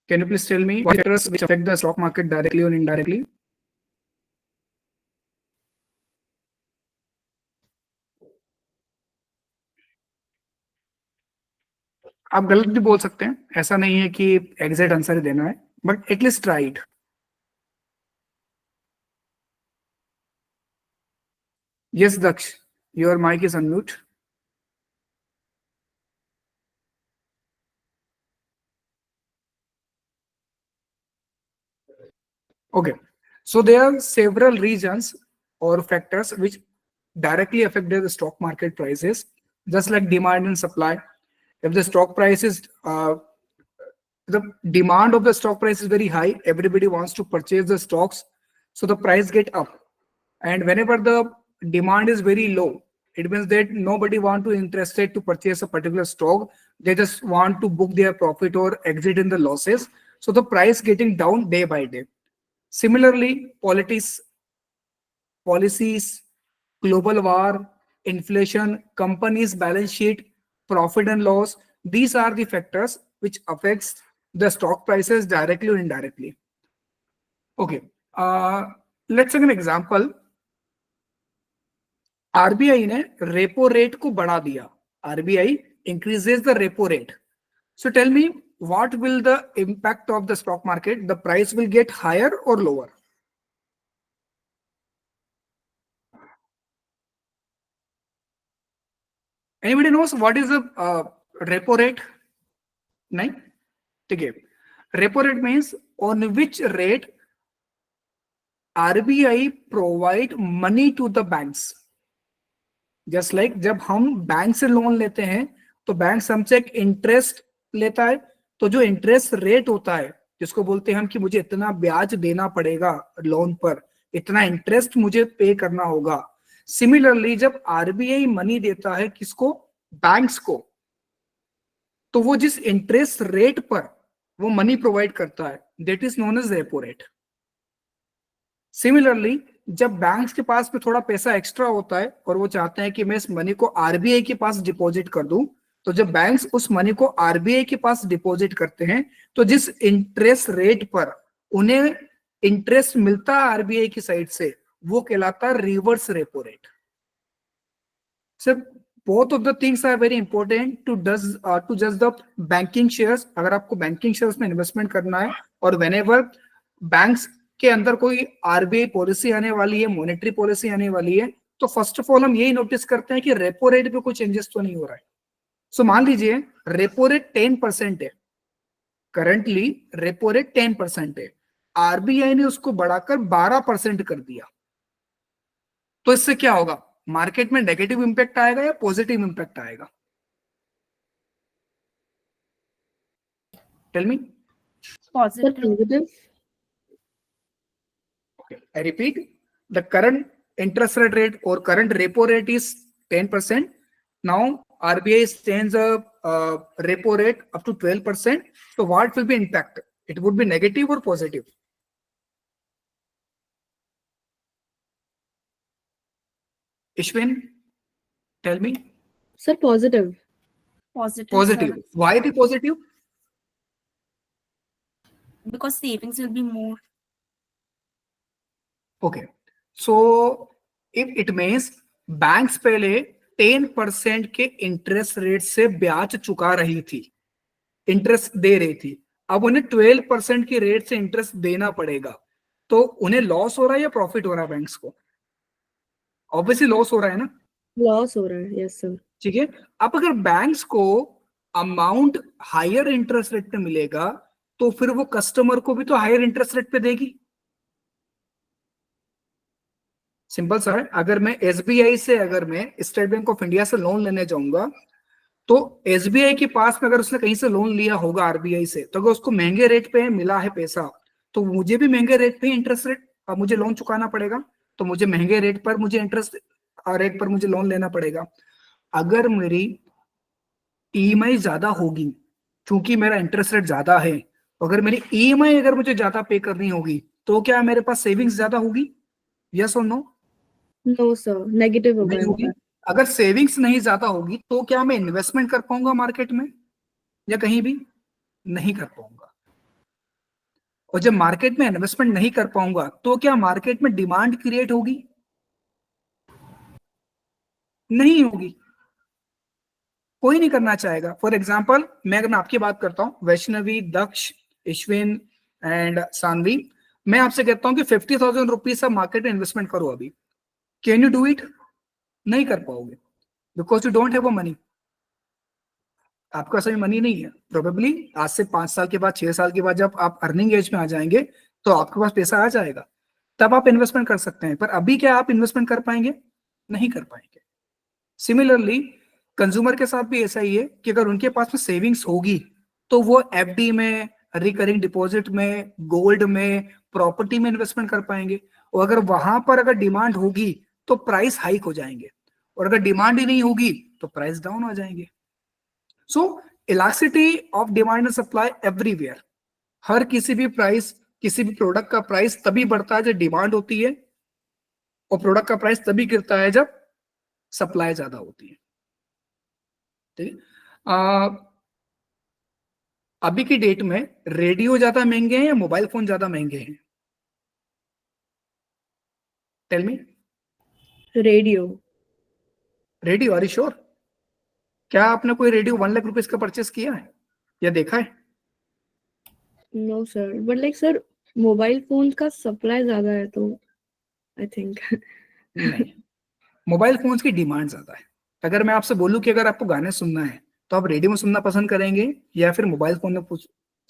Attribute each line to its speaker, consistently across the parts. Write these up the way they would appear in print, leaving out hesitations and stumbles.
Speaker 1: Can you please tell me what factors which affect the stock market directly or indirectly? आप गलत भी बोल सकते हैं, ऐसा नहीं है कि एग्जैक्ट आंसर ही देना है, but at least try it. Yes, Daksh, your mic is unmute. Okay, so there are several reasons or factors which directly affect the stock market prices, just like demand and supply. If the stock price is the demand of the stock price is very high, everybody wants to purchase the stocks, so the price get up. And whenever the demand is very low, it means that nobody want to interested to purchase a particular stock. They just want to book their profit or exit in the losses, so the price getting down day by day. Similarly, policies, global war, inflation, companies' balance sheet, profit and loss, these are the factors which affects the stock prices directly or indirectly. Okay, let's take an example. RBI ने repo rate को बढ़ा दिया. RBI increases the repo rate. So tell me, what will the impact of the stock market? The price will get higher or lower? Anybody knows what is the repo rate? नहीं, ठीक है. Repo rate means on which rate RBI provide money to the banks. Just like जब हम bank से loan लेते हैं तो bank हमसे एक इंटरेस्ट लेता है, तो जो इंटरेस्ट रेट होता है जिसको बोलते हैं हम कि मुझे इतना ब्याज देना पड़ेगा लोन पर, इतना इंटरेस्ट मुझे पे करना होगा. सिमिलरली जब आरबीआई मनी देता है किसको, बैंक्स को, तो वो जिस इंटरेस्ट रेट पर वो मनी प्रोवाइड करता है that is known as repo rate. Similarly जब बैंक्स के पास में थोड़ा पैसा एक्स्ट्रा होता है और वो चाहते हैं कि मैं इस मनी को आरबीआई के पास डिपॉजिट कर दूं, तो जब बैंक्स उस मनी को आरबीआई के पास डिपॉजिट करते हैं तो जिस इंटरेस्ट रेट पर उन्हें इंटरेस्ट मिलता है आरबीआई की साइड से वो कहलाता है reverse repo rate. Sir both of the things are very important to जज द बैंकिंग शेयर्स. अगर आपको बैंकिंग शेयर्स में इन्वेस्टमेंट करना है और व्हेनेवर बैंक्स के अंदर कोई आरबीआई पॉलिसी आने वाली है, मॉनेटरी पॉलिसी आने वाली है, तो फर्स्ट ऑफ ऑल हम यही नोटिस करते हैं कि रेपो रेट पे कोई चेंजेस तो नहीं हो रहा है. सो मान लीजिए रेपो रेट 10% है, करंटली रेपो रेट 10% है, आरबीआई ने उसको बढ़ाकर 12% कर दिया, तो इससे क्या होगा, मार्केट में नेगेटिव इंपैक्ट आएगा या पॉजिटिव इंपैक्ट आएगा? Tell me.
Speaker 2: Positive.
Speaker 1: Okay, I repeat, the current interest rate or current repo rate is 10%. Now RBI stands a repo rate up to 12%. So what will be impact? It would be negative or positive? Ishwin, tell me.
Speaker 2: Sir, positive.
Speaker 1: Positive.
Speaker 3: Sir.
Speaker 1: Why the positive?
Speaker 3: Because savings will be more.
Speaker 1: Okay, so if it means banks पहले 10% के interest rate से ब्याज चुका रही थी, interest दे रही थी, अब उन्हें 12% की रेट से इंटरेस्ट देना पड़ेगा, तो उन्हें लॉस हो रहा है या प्रॉफिट हो रहा है? बैंक्स को ऑब्वियसली लॉस हो रहा है ना.
Speaker 2: लॉस हो रहा है. Yes sir.
Speaker 1: ठीक है, अब अगर बैंक्स को अमाउंट हायर इंटरेस्ट रेट पे मिलेगा तो फिर वो कस्टमर को भी तो हायर इंटरेस्ट रेट पे देगी. सिंपल सा है, अगर मैं एसबीआई से, अगर मैं स्टेट बैंक ऑफ इंडिया से लोन लेने जाऊंगा तो एसबीआई के पास में अगर उसने कहीं से लोन लिया होगा आरबीआई से, तो अगर उसको महंगे रेट पे मिला है पैसा, तो मुझे भी महंगे रेट पे इंटरेस्ट रेट अब मुझे लोन चुकाना पड़ेगा, तो मुझे महंगे रेट पर मुझे इंटरेस्ट रेट पर मुझे लोन लेना पड़ेगा. अगर मेरी ईएमआई ज्यादा होगी क्योंकि मेरा इंटरेस्ट रेट ज्यादा है, अगर मेरी ईएमआई अगर मुझे ज्यादा पे करनी होगी तो क्या मेरे पास सेविंग्स ज्यादा होगी? यस और नो?
Speaker 2: नो सर, नेगेटिव होगा.
Speaker 1: अगर सेविंग्स नहीं ज्यादा होगी तो क्या मैं इन्वेस्टमेंट कर पाऊंगा मार्केट में या कहीं भी? नहीं कर पाऊंगा. और जब मार्केट में इन्वेस्टमेंट नहीं कर पाऊंगा तो क्या मार्केट में डिमांड क्रिएट होगी? नहीं होगी, कोई नहीं करना चाहेगा। फॉर एग्जाम्पल मैं अगर आपकी बात करता हूं, वैष्णवी, दक्ष, अश्विन एंड सानवी, मैं आपसे कहता हूं कि 50,000 रुपीज आप मार्केट में इन्वेस्टमेंट करो अभी, कैन यू डू इट? नहीं कर पाओगे, because you don't have a money. आपके पास अभी मनी नहीं है। प्रोबेबली आज से 5 साल के बाद, 6 साल के बाद जब आप अर्निंग एज में आ जाएंगे तो आपके पास पैसा आ जाएगा, तब आप इन्वेस्टमेंट कर सकते हैं। पर अभी क्या आप इन्वेस्टमेंट कर पाएंगे? नहीं कर पाएंगे। सिमिलरली कंज्यूमर के साथ भी ऐसा ही है कि अगर उनके पास में सेविंग्स होगी तो वो एफडी में, रिकरिंग डिपॉजिट में, गोल्ड में, प्रॉपर्टी में इन्वेस्टमेंट कर पाएंगे। और अगर वहां पर अगर डिमांड होगी तो प्राइस हाइक हो जाएंगे, और अगर डिमांड ही नहीं होगी तो प्राइस डाउन हो जाएंगे। So elasticity of demand and supply everywhere, हर किसी भी प्राइस, किसी भी प्रोडक्ट का प्राइस तभी बढ़ता है जब डिमांड होती है, और प्रोडक्ट का प्राइस तभी गिरता है जब सप्लाई ज्यादा होती है। ठीक है। अभी की डेट में रेडियो ज्यादा महंगे हैं या मोबाइल फोन ज्यादा महंगे हैं? Tell me.
Speaker 2: Radio.
Speaker 1: Radio, are you sure? क्या आपने कोई रेडियो 1 लाख रुपीज का परचेस किया है या देखा है?
Speaker 2: No sir, but like sir mobile phone का सप्लाई ज्यादा है तो आई थिंक
Speaker 1: नहीं, मोबाइल फोन्स की डिमांड ज्यादा है। अगर मैं आपसे बोलूं कि अगर आपको गाने सुनना है तो आप रेडियो में सुनना पसंद करेंगे या फिर मोबाइल फोन में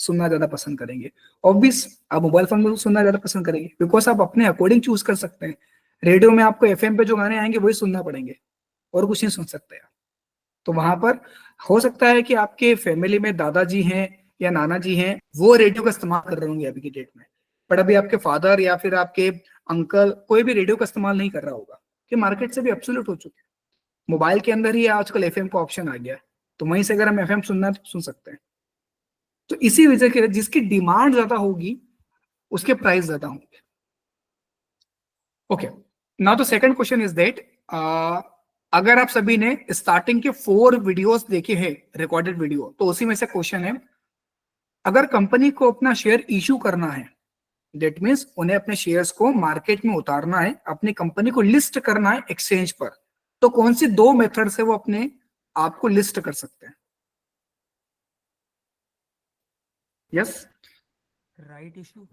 Speaker 1: सुनना ज्यादा पसंद करेंगे? ऑब्वियस आप मोबाइल फोन में सुनना ज्यादा पसंद करेंगे, बिकॉज आप अपने अकॉर्डिंग चूज कर सकते हैं। रेडियो में आपको एफएम पे जो गाने आएंगे वही सुनना पड़ेंगे, और कुछ नहीं सुन सकते आप। तो वहां पर हो सकता है कि आपके फैमिली में दादाजी हैं या नाना जी हैं, वो रेडियो का इस्तेमाल कर रहे होंगे अभी की डेट में, बट अभी आपके फादर या फिर आपके अंकल कोई भी रेडियो का इस्तेमाल नहीं कर रहा होगा, कि मार्केट से भी एब्सोल्यूट हो चुके हैं। मोबाइल के अंदर ही आजकल एफएम का ऑप्शन आ गया है, तो वहीं से अगर हम एफएम सुनना है तो सुन सकते हैं। तो इसी वजह के जिसकी डिमांड ज्यादा होगी उसके प्राइस ज्यादा होंगे। Okay, now the second question is that, अगर आप सभी ने स्टार्टिंग के 4 वीडियोस देखे हैं, रिकॉर्डेड वीडियो, तो उसी में से क्वेश्चन है, अगर कंपनी को अपना शेयर इशू करना है, दैट मीन्स उन्हें अपने शेयर्स को मार्केट में उतारना है, अपनी कंपनी को लिस्ट करना है एक्सचेंज पर, तो कौन सी 2 मेथड से वो अपने आप को लिस्ट कर सकते हैं? Yes,
Speaker 4: right issue,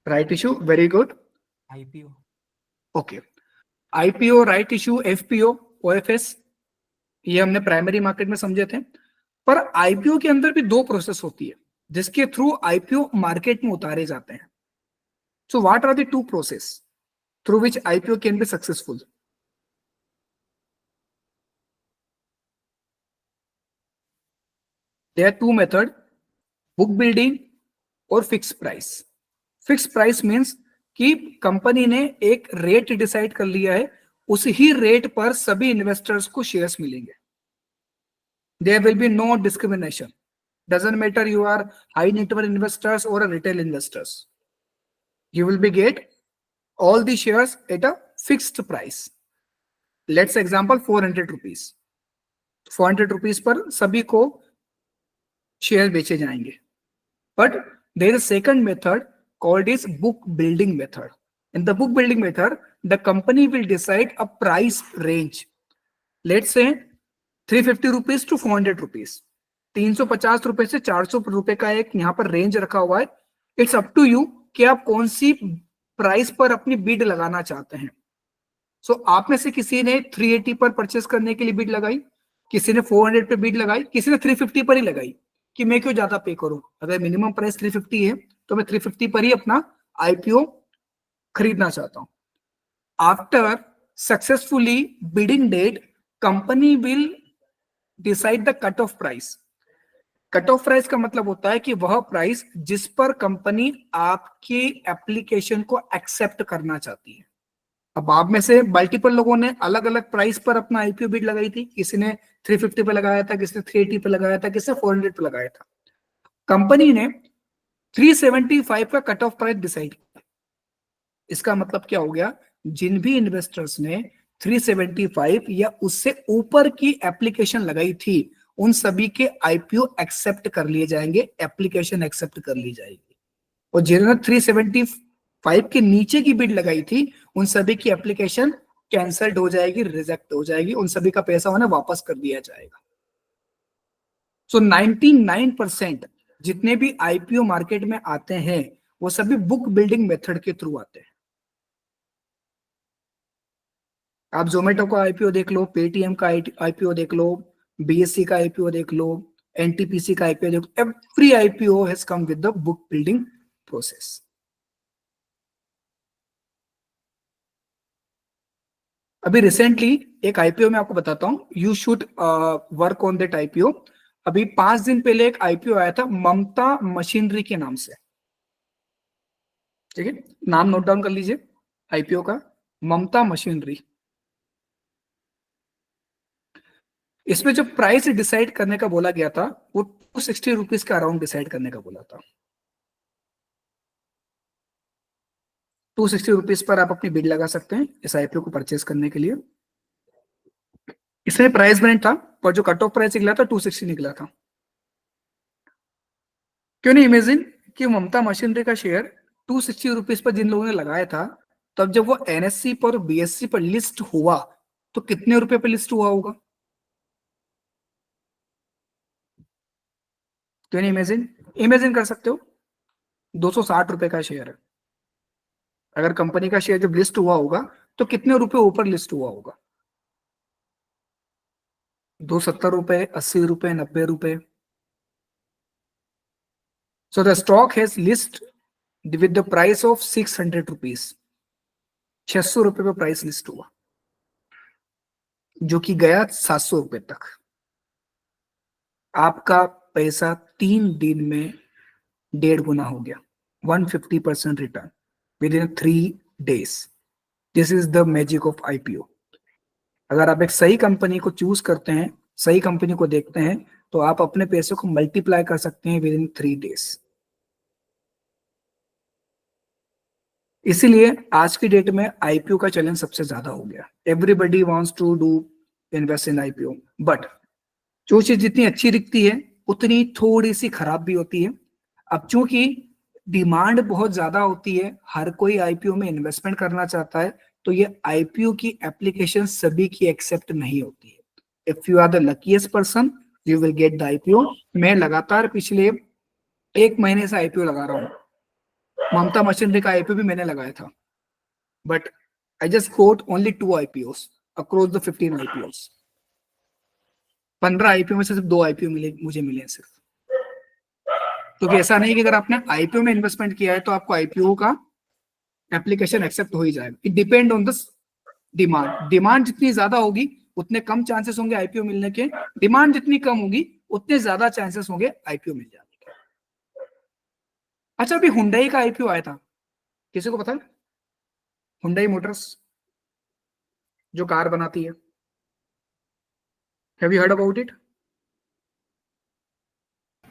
Speaker 1: right issue, very good.
Speaker 4: IPO.
Speaker 1: Okay, IPO, right issue, FPO, OFS, ये हमने प्राइमरी मार्केट में समझे थे। पर आईपीओ के अंदर भी 2 प्रोसेस होती है जिसके थ्रू आईपीओ मार्केट में उतारे जाते हैं। So what are the 2 process through which IPO can be successful? There are 2 method, book building और fix price. Fix price means कि कंपनी ने एक रेट डिसाइड कर लिया है, उस ही रेट पर सभी इन्वेस्टर्स को शेयर्स मिलेंगे। There will be no discrimination, doesn't matter you are high net worth investors or a retail investors, you will be get all the shares at a fixed price. Let's example 400 rupees, 400 rupees पर सभी को share बेचे जाएंगे। But there is a second method called is book building method. In the book building method, the company will decide a price range. Let's say 350 rupees to 400 rupees. 350 रुपए से 400 रुपए का एक यहाँ पर रेंज रखा हुआ है। इट्स अप टू यू कि आप कौन सी प्राइस पर अपनी बिड लगाना चाहते हैं। सो आप में से किसी ने 380 पर परचेस करने के लिए बिड लगाई, किसी ने 400 पे बिड लगाई, किसी ने 350 पर ही लगाई कि मैं क्यों ज्यादा पे करूं, अगर मिनिमम प्राइस 350 है तो मैं 350 पर ही अपना आईपीओ खरीदना चाहता हूं। After successfully bidding date, company will decide the cut off price. Cut off price का मतलब होता है कि वह प्राइस जिस पर कंपनी आपकी एप्लीकेशन को एक्सेप्ट करना चाहती है। अब आप में से मल्टीपल लोगों ने अलग अलग प्राइस पर अपना आईपीओ बिड लगाई थी, किसी ने 350 पे लगाया था, किसी ने 380 पे लगाया था, किसी ने 400 पे लगाया था। कंपनी ने 375 का कट ऑफ प्राइस डिसाइड किया। इसका मतलब क्या हो गया, जिन भी इन्वेस्टर्स ने 375 या उससे ऊपर की एप्लीकेशन लगाई थी उन सभी के आईपीओ एक्सेप्ट कर लिए जाएंगे, एप्लीकेशन एक्सेप्ट कर ली जाएगी। और जिन्होंने 375 के नीचे की बिड लगाई थी उन सभी की एप्लीकेशन कैंसल्ड हो जाएगी, रिजेक्ट हो जाएगी, उन सभी का पैसा उन्हें वापस कर दिया जाएगा। सो 99% जितने भी आईपीओ मार्केट में आते हैं वो सभी बुक बिल्डिंग मेथड के थ्रू आते हैं। आप जोमेटो का आईपीओ देख लो, पेटीएम का आईपीओ देख लो, बीएससी का आईपीओ देख लो, एनटीपीसी का आईपीओ देख लो, every IPO has come with the book building process. अभी रिसेंटली एक आईपीओ में आपको बताता हूं, you should work on that IPO. अभी 5 दिन पहले एक आईपीओ आया था ममता मशीनरी के नाम से, ठीक है, नाम नोट डाउन कर लीजिए आईपीओ का, ममता मशीनरी। इसमें जो प्राइस डिसाइड करने का बोला गया था वो 260 रुपीज का अराउंड डिसाइड करने का बोला था। 260 रुपीज पर आप अपनी बिड लगा सकते हैं इस आईपीओ को परचेस करने के लिए। इसमें प्राइस बैंड था पर जो कट ऑफ प्राइस निकला था 260 निकला था। क्यों नहीं इमेजिन कि ममता मशीनरी का शेयर 260 रुपीज पर जिन लोगों ने लगाया था, तब जब वो एनएससी पर बीएससी पर लिस्ट हुआ तो कितने रुपए पे लिस्ट हुआ होगा? क्यों नहीं इमेजिन कर सकते हो? 260 रुपए का शेयर है। अगर कंपनी का शेयर जब लिस्ट हुआ होगा तो कितने रुपए ऊपर लिस्ट हुआ होगा? 270 रुपए, 80 रुपए, 90 रुपए। So the stock has list with the price of 600 rupees. 600 रुपए पे प्राइस लिस्ट हुआ जो कि गया 700 रुपए तक। आपका पैसा 3 दिन में 1.5 गुना हो गया, 150% return with in 3 days। This is the magic of IPO. अगर आप एक सही कंपनी को चूज करते हैं, सही कंपनी को देखते हैं, तो आप अपने पैसे को मल्टीप्लाई कर सकते हैं विद इन 3 days। इसीलिए आज की डेट में आईपीओ का चलन सबसे ज्यादा हो गया। Everybody wants to do invest in IPO, but जो चीज जितनी अच्छी दिखती है उतनी थोड़ी सी खराब भी होती है। अब चूंकि डिमांड बहुत ज्यादा होती है, हर कोई आईपीओ में इन्वेस्टमेंट करना चाहता है, तो ये आईपीओ की एप्लीकेशन सभी की एक्सेप्ट नहीं होती है। If you are the luckiest person you will get the IPO. मैं लगातार पिछले 1 महीने से आईपीओ लगा रहा हूँ। ममता मशीनरी का आईपीओ भी मैंने लगाया था, but I just got only 2 IPOs across the 15 IPOs. 15 IPO में से सिर्फ 2 आईपीओ मुझे मिले हैं सिर्फ। क्योंकि ऐसा नहीं कि अगर आपने आईपीओ में इन्वेस्टमेंट किया है तो आपको आईपीओ का एप्लीकेशन एक्सेप्ट हो ही जाएगा। It depend on the demand. Demand जितनी ज्यादा होगी उतने कम चांसेस होंगे आईपीओ मिलने के, डिमांड जितनी कम होगी उतने ज्यादा चांसेस होंगे आईपीओ मिल जाने के। अच्छा, अभी हुंडई का आईपीओ आया था, किसी को पता है? हुंडई मोटर्स जो कार बनाती है, have you heard about it?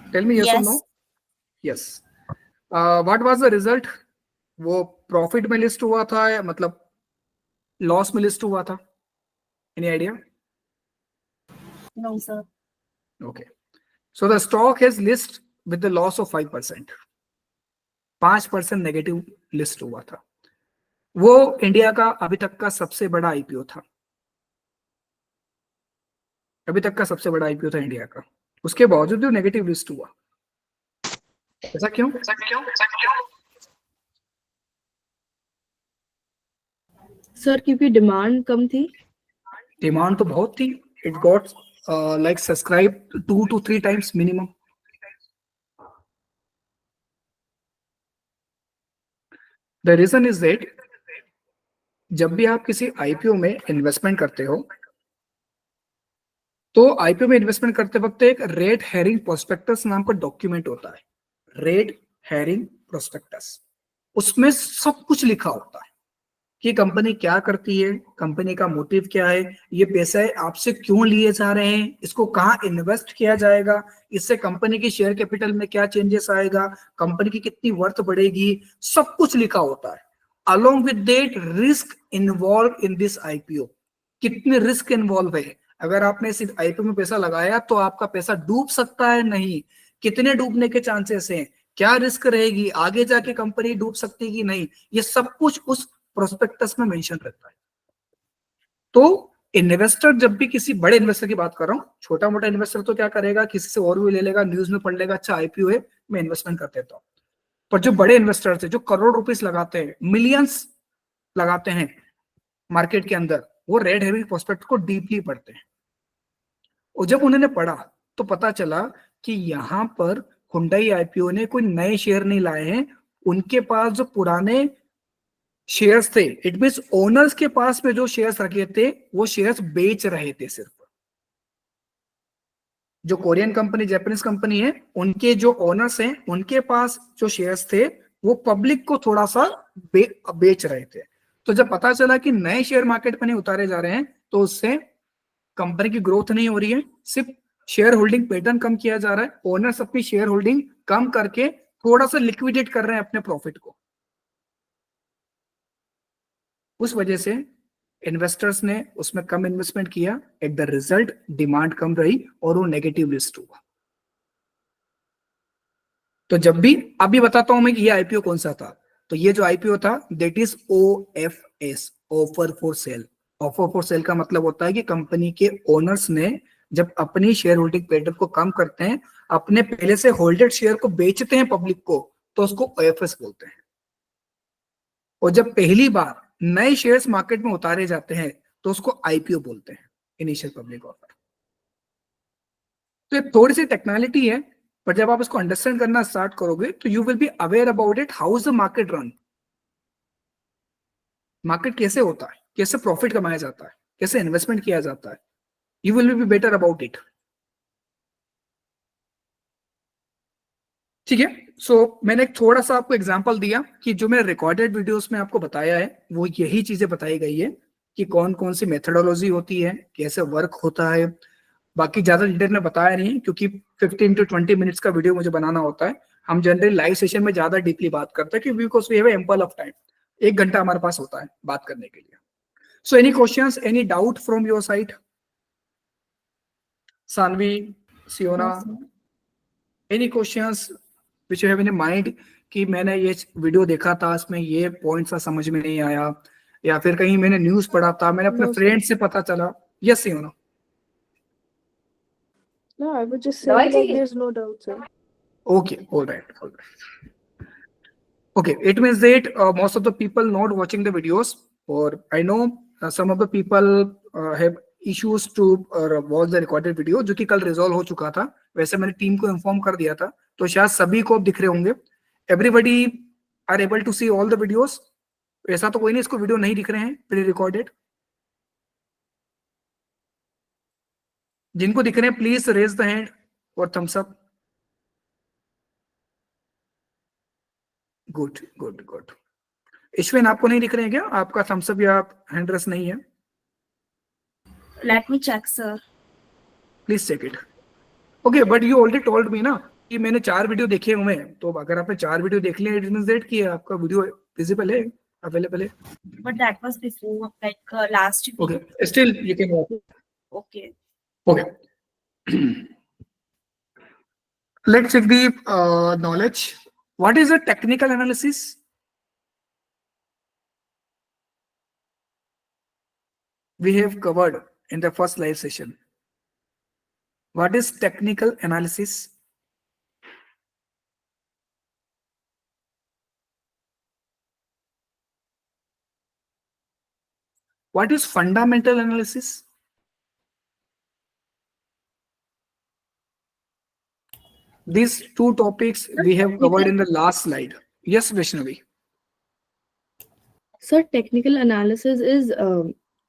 Speaker 1: Tell me yes और no. Yes. What was the result? वो प्रॉफिट में लिस्ट हुआ था या मतलब लॉस में लिस्ट हुआ था? Any idea?
Speaker 3: No, sir.
Speaker 1: Okay. So the stock has list with the loss of 5%. 5% negative list हुआ था। वो इंडिया का अभी तक का सबसे बड़ा आईपीओ था। अभी तक का सबसे बड़ा आईपीओ था इंडिया का, उसके बावजूद नेगेटिव लिस्ट हुआ। ऐसा क्यों?
Speaker 2: सर क्योंकि डिमांड कम थी।
Speaker 1: डिमांड तो बहुत थी। It got like subscribe 2 to 3 times minimum. The reason is that जब भी आप किसी आईपीओ में इन्वेस्टमेंट करते हो तो आईपीओ में इन्वेस्टमेंट करते वक्त एक रेड हेरिंग प्रोस्पेक्टस नाम का डॉक्यूमेंट होता है। रेड हेरिंग प्रोस्पेक्टस, उसमें सब कुछ लिखा होता है कि कंपनी क्या करती है, कंपनी का मोटिव क्या है, ये पैसे आपसे क्यों लिए जा रहे हैं, इसको कहाँ इन्वेस्ट किया जाएगा, इससे कंपनी की शेयर कैपिटल में क्या चेंजेस आएगा, कंपनी की कितनी वर्थ बढ़ेगी, सब कुछ लिखा होता है। Along with that risk involve in this IPO. कितने रिस्क इन्वॉल्व है? अगर आपने इस आईपीओ में पैसा लगाया तो आपका पैसा डूब सकता है, नहीं, कितने डूबने के चांसेस हैं, क्या रिस्क रहेगी, आगे जाके कंपनी डूब सकती है कि नहीं, ये सब कुछ उस प्रोस्पेक्टस में मेंशन रहता है। तो इन्वेस्टर जब भी, किसी बड़े इन्वेस्टर की बात कर रहा हूँ, छोटा मोटा इन्वेस्टर तो क्या करेगा, किसी से और भी ले लेगा, न्यूज में पढ़ लेगा, अच्छा आईपीओ है, मैं इन्वेस्टमेंट कर देता हूँ। पर जो बड़े इन्वेस्टर्स है, जो करोड़ रुपीस लगाते हैं, मिलियंस लगाते हैं मार्केट के अंदर, वो रेड हेविंग प्रोस्पेक्ट को डीपली पढ़ते हैं। और जब उन्होंने पढ़ा तो पता चला कि यहाँ पर हुंडई आईपीओ ने कोई नए शेयर नहीं लाए हैं, उनके पास जो पुराने शेयर्स थे, इट मींस ओनर्स के पास में जो शेयर्स रखे थे, वो शेयर्स बेच रहे थे सिर्फ। जो कोरियन कंपनी, जापानीज कंपनी है, उनके जो ओनर्स हैं, उनके पास जो शेयर्स थे, वो पब्लिक को थोड़ा सा बेच रहे थे। तो जब पता चला कि नए शेयर मार्केट में नहीं उतारे जा रहे हैं, तो उससे कंपनी की ग्रोथ नहीं हो रही है, सिर्फ शेयर होल्डिंग पैटर्न कम किया जा रहा है, ओनर्स अपनी शेयर होल्डिंग कम करके थोड़ा सा लिक्विडेट कर रहे हैं अपने प्रॉफिट को। उस वजह से इन्वेस्टर्स ने उसमें कम इन्वेस्टमेंट किया, एट द रिजल्ट डिमांड कम रही और वो नेगेटिव लिस्ट हुआ। तो जब भी, अभी बताता हूं मैं कि ये आईपीओ कौन सा था। तो ये जो आईपीओ था, that is OFS, offer for sale. Offer for sale का मतलब होता है कि कंपनी के ओनर्स ने जब अपनी शेयर होल्डिंग पैटर्न को कम करते हैं, अपने पहले से होल्डेड शेयर को बेचते हैं पब्लिक को, तो उसको OFS बोलते हैं। और जब पहली बार नए शेयर्स मार्केट में उतारे जाते हैं, तो उसको आईपीओ बोलते हैं, इनिशियल पब्लिक ऑफर। तो ये थोड़ी सी टेक्नोलॉजी है, पर जब आप इसको अंडरस्टैंड करना स्टार्ट करोगे, तो you will be aware about it, how is the market run, market कैसे होता है, कैसे प्रॉफिट कमाया जाता है, कैसे इन्वेस्टमेंट किया जाता है, you will be better about it. ठीक है। सो मैंने एक थोड़ा सा आपको एग्जांपल दिया कि जो मैंने रिकॉर्डेड वीडियोस में आपको बताया है, वो यही चीजें बताई गई है कि कौन कौन सी मेथोडोलॉजी होती है, कैसे वर्क होता है। बाकी ज्यादा डिटेल में बताया नहीं, क्योंकि 15 to 20 मिनट्स का वीडियो मुझे बनाना होता है। हम जनरली लाइव सेशन में ज्यादा डीपली बात करते हैं, because we have ample of time, 1 घंटा हमारे पास होता है बात करने के लिए। So any questions, any doubt from your side? Saanvi, Siona, any questions which you have in mind कि मैंने ये वीडियो देखा था, इसमें ये पॉइंट सा समझ में नहीं आया, या फिर कहीं मैंने न्यूज पढ़ा था, मैंने अपने फ्रेंड से पता चला? Yes Siona.
Speaker 2: No, I would just say like there's no doubt, sir.
Speaker 1: Okay, all right. Okay, it means that most of the people not watching the videos, or I know some of the people have issues to watch the recorded video, जो कि कल resolve हो चुका था। वैसे मैंने team को inform कर दिया था, तो शायद सभी को अब दिख रहे होंगे। Everybody are able to see all the videos? ऐसा तो कोई नहीं इसको वीडियो नहीं दिख रहे हैं प्री रिकॉर्डेड? जिनको दिख रहे हैं प्लीज रेज द हैंड और thumbs up. Good good good. Ishwin, आपको नहीं दिख रहे हैं क्या? आपका थम्स अप या हैंड रेस नहीं है?
Speaker 3: Let me check, sir.
Speaker 1: Please check it. Okay, but you already told me ना कि मैंने 4 वीडियो देखे हुए हैं, तो अगर आपने 4 वीडियो देख लिए, इट मींस दैट कि आपका वीडियो विजिबल है, अवेलेबल है।
Speaker 3: But that was before, like last week.
Speaker 1: Okay, still you can watch.
Speaker 3: Okay.
Speaker 1: Okay, let's check the knowledge. What is a technical analysis? We have covered in the first live session. What is technical analysis? What is fundamental analysis? These 2 topics we have covered in the last slide. Yes, Vaishnavi.
Speaker 2: Sir, technical analysis is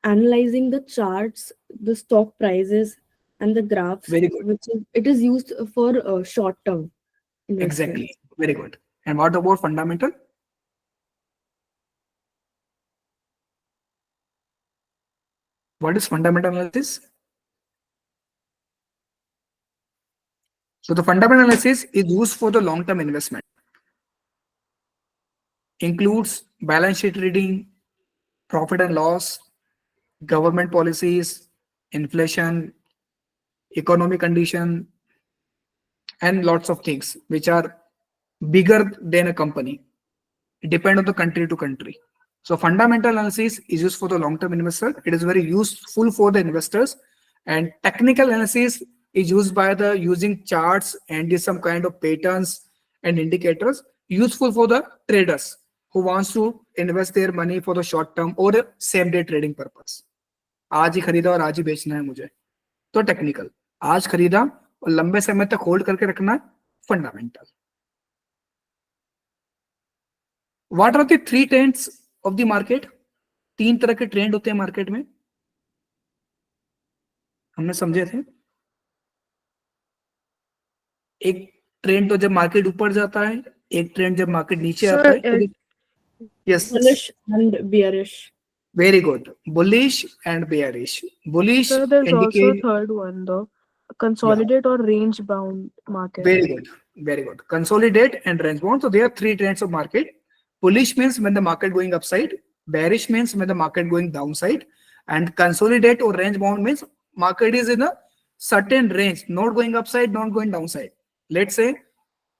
Speaker 2: analyzing the charts, the stock prices, and the graphs.
Speaker 1: Very good.
Speaker 2: It is used for short term investment.
Speaker 1: Exactly. Very good. And what about fundamental? What is fundamental analysis? So the fundamental analysis is used for the long-term investment. Includes balance sheet reading, profit and loss, government policies, inflation, economic condition, and lots of things which are bigger than a company. Depend on the country to country. So fundamental analysis is used for the long-term investor. It is very useful for the investors. And technical analysis is used by the using charts and is some kind of patterns and indicators, useful for the traders who wants to invest their money for the short term or same day trading purpose. आज ही खरीदा और आज ही बेचना है मुझे, तो technical. आज खरीदा और लंबे समय तक होल्ड करके रखना, fundamental. What are the three trends of the market? तीन तरह के ट्रेंड होते हैं मार्केट में, हमने समझे थे. एक ट्रेंड तो जब मार्केट ऊपर जाता है, एक ट्रेंड जब मार्केट नीचे आता है. Yes,
Speaker 2: bullish and bearish.
Speaker 1: very good. Bullish and bearish. Bullish
Speaker 5: So there's also a
Speaker 1: indicate
Speaker 5: third one though, consolidate or range bound market.
Speaker 1: very good, very good. Consolidate and range bound. So there are three trends of market. Bullish means when the market going upside. Bearish means when the market going downside. And consolidate or range bound means market is in a certain range, not going upside, not going downside. Let's say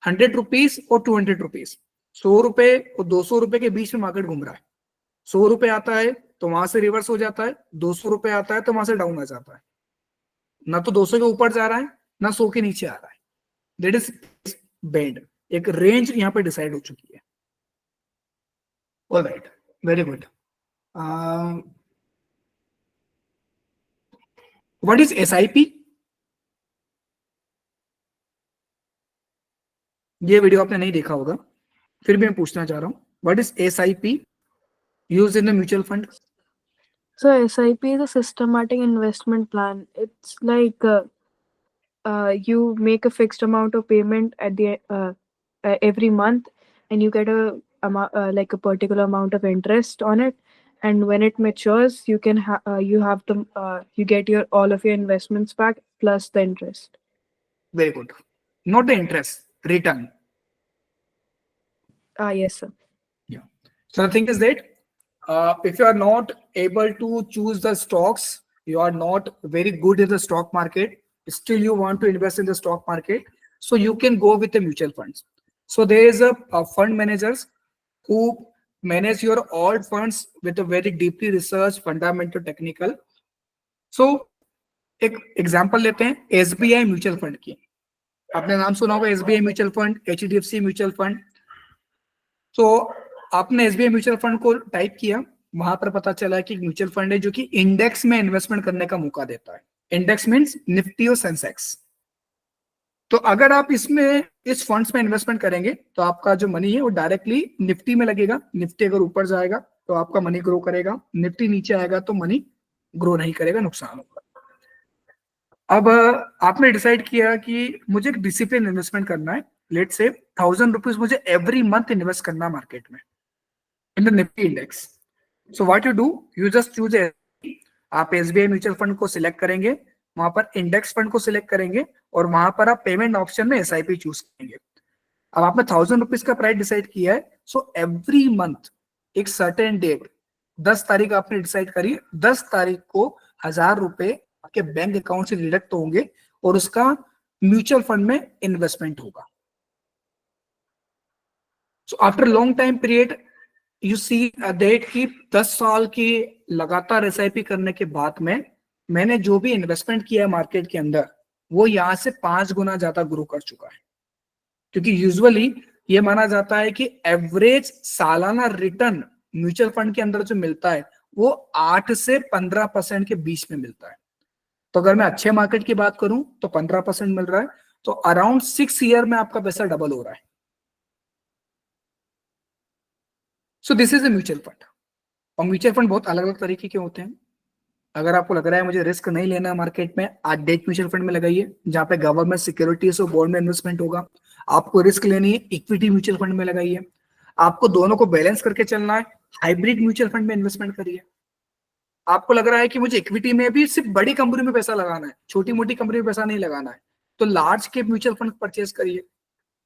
Speaker 1: 100 rupees or 200 rupees. 100 रुपए और 200 रुपए के बीच में market घूम रहा है. 100 रुपए आता है तो वहां से रिवर्स हो जाता है, 200 रुपए आता है तो वहां से डाउन आ जाता है. ना तो 200 के ऊपर जा रहा है, ना 100 के नीचे आ रहा है. That is band. एक रेंज यहाँ पे डिसाइड हो चुकी है. Alright, very good. What is SIP? ये वीडियो आपने नहीं देखा होगा, फिर भी मैं पूछना चाह रहा हूँ. What is SIP used in the mutual fund?
Speaker 5: So SIP is a systematic investment plan. It's like you make a fixed amount of payment at the every month, and you get like a particular amount of interest on it. And when it matures, you can you get your all of your investments back plus the interest.
Speaker 1: Very good. Not the interest, return.
Speaker 5: Yes, sir.
Speaker 1: Yeah. So the thing is that if you are not able to choose the stocks, you are not very good in the stock market, still you want to invest in the stock market, so you can go with the mutual funds. So there is a fund managers who manage your all funds with a very deeply researched, fundamental, technical. So एक example लेते हैं SBI mutual fund की. आपने नाम सुना होगा SBI mutual fund, HDFC mutual fund. तो आपने एसबीआई म्यूचुअल फंड को टाइप किया, वहां पर पता चला कि म्यूचुअल फंड है जो कि इंडेक्स में इन्वेस्टमेंट करने का मौका देता है. इंडेक्स मींस निफ्टी और सेंसेक्स. तो अगर आप इसमें इस फंड्स में इन्वेस्टमेंट करेंगे तो आपका जो मनी है वो डायरेक्टली निफ्टी में लगेगा. निफ्टी अगर ऊपर जाएगा तो आपका मनी ग्रो करेगा, निफ्टी नीचे आएगा तो मनी ग्रो नहीं करेगा, नुकसान होगा. अब आपने डिसाइड किया कि मुझे एक डिसिप्लिन इन्वेस्टमेंट करना है. लेट्स से 1000 रुपीज मुझे एवरी मंथ इन्वेस्ट करना मार्केट में in the Nifty index. So what you do, you just choose. आप एसबीआई म्यूचुअल फंड को सिलेक्ट करेंगे, वहां पर इंडेक्स फंड को सिलेक्ट करेंगे और वहां पर आप पेमेंट ऑप्शन में एसआईपी चूज करेंगे. अब आपने 1000 रुपीज का प्राइस डिसाइड किया है. सो एवरी मंथ एक सर्टेन डेट, 10 तारीख आपने डिसाइड करी, 10 तारीख को 1000 रुपए आपके बैंक अकाउंट से डिडक्ट होंगे और उसका म्यूचुअल फंड में इन्वेस्टमेंट होगा. So after long time period you see that कि 10 साल की लगातार एसआईपी करने के बाद में मैंने जो भी इन्वेस्टमेंट किया मार्केट के अंदर वो यहाँ से 5 गुना ज्यादा ग्रो कर चुका है. क्योंकि यूजुअली ये माना जाता है कि एवरेज सालाना रिटर्न म्यूचुअल फंड के अंदर जो मिलता है वो 8 से 15% के बीच में मिलता है. तो अगर मैं अच्छे मार्केट की बात करूं तो 15% मिल रहा है, तो अराउंड 6 ईयर में आपका पैसा डबल हो रहा है. So this is a mutual fund. और म्यूचुअल फंड बहुत अलग अलग तरीके के होते हैं. अगर आपको लग रहा है मुझे रिस्क नहीं लेना है मार्केट में, आज डेट म्यूचुअल फंड में लगाइए जहां पे गवर्नमेंट सिक्योरिटीज और बॉन्ड में इन्वेस्टमेंट होगा. आपको रिस्क लेनी है, इक्विटी म्यूचुअल फंड में लगाइए. आपको दोनों को बैलेंस करके चलना है, हाइब्रिड म्यूचुअल फंड में इन्वेस्टमेंट करिए. आपको लग रहा है कि मुझे इक्विटी में भी सिर्फ बड़ी कंपनी में पैसा लगाना है, छोटी मोटी कंपनी में पैसा नहीं लगाना है, तो large cap mutual fund purchase करिए.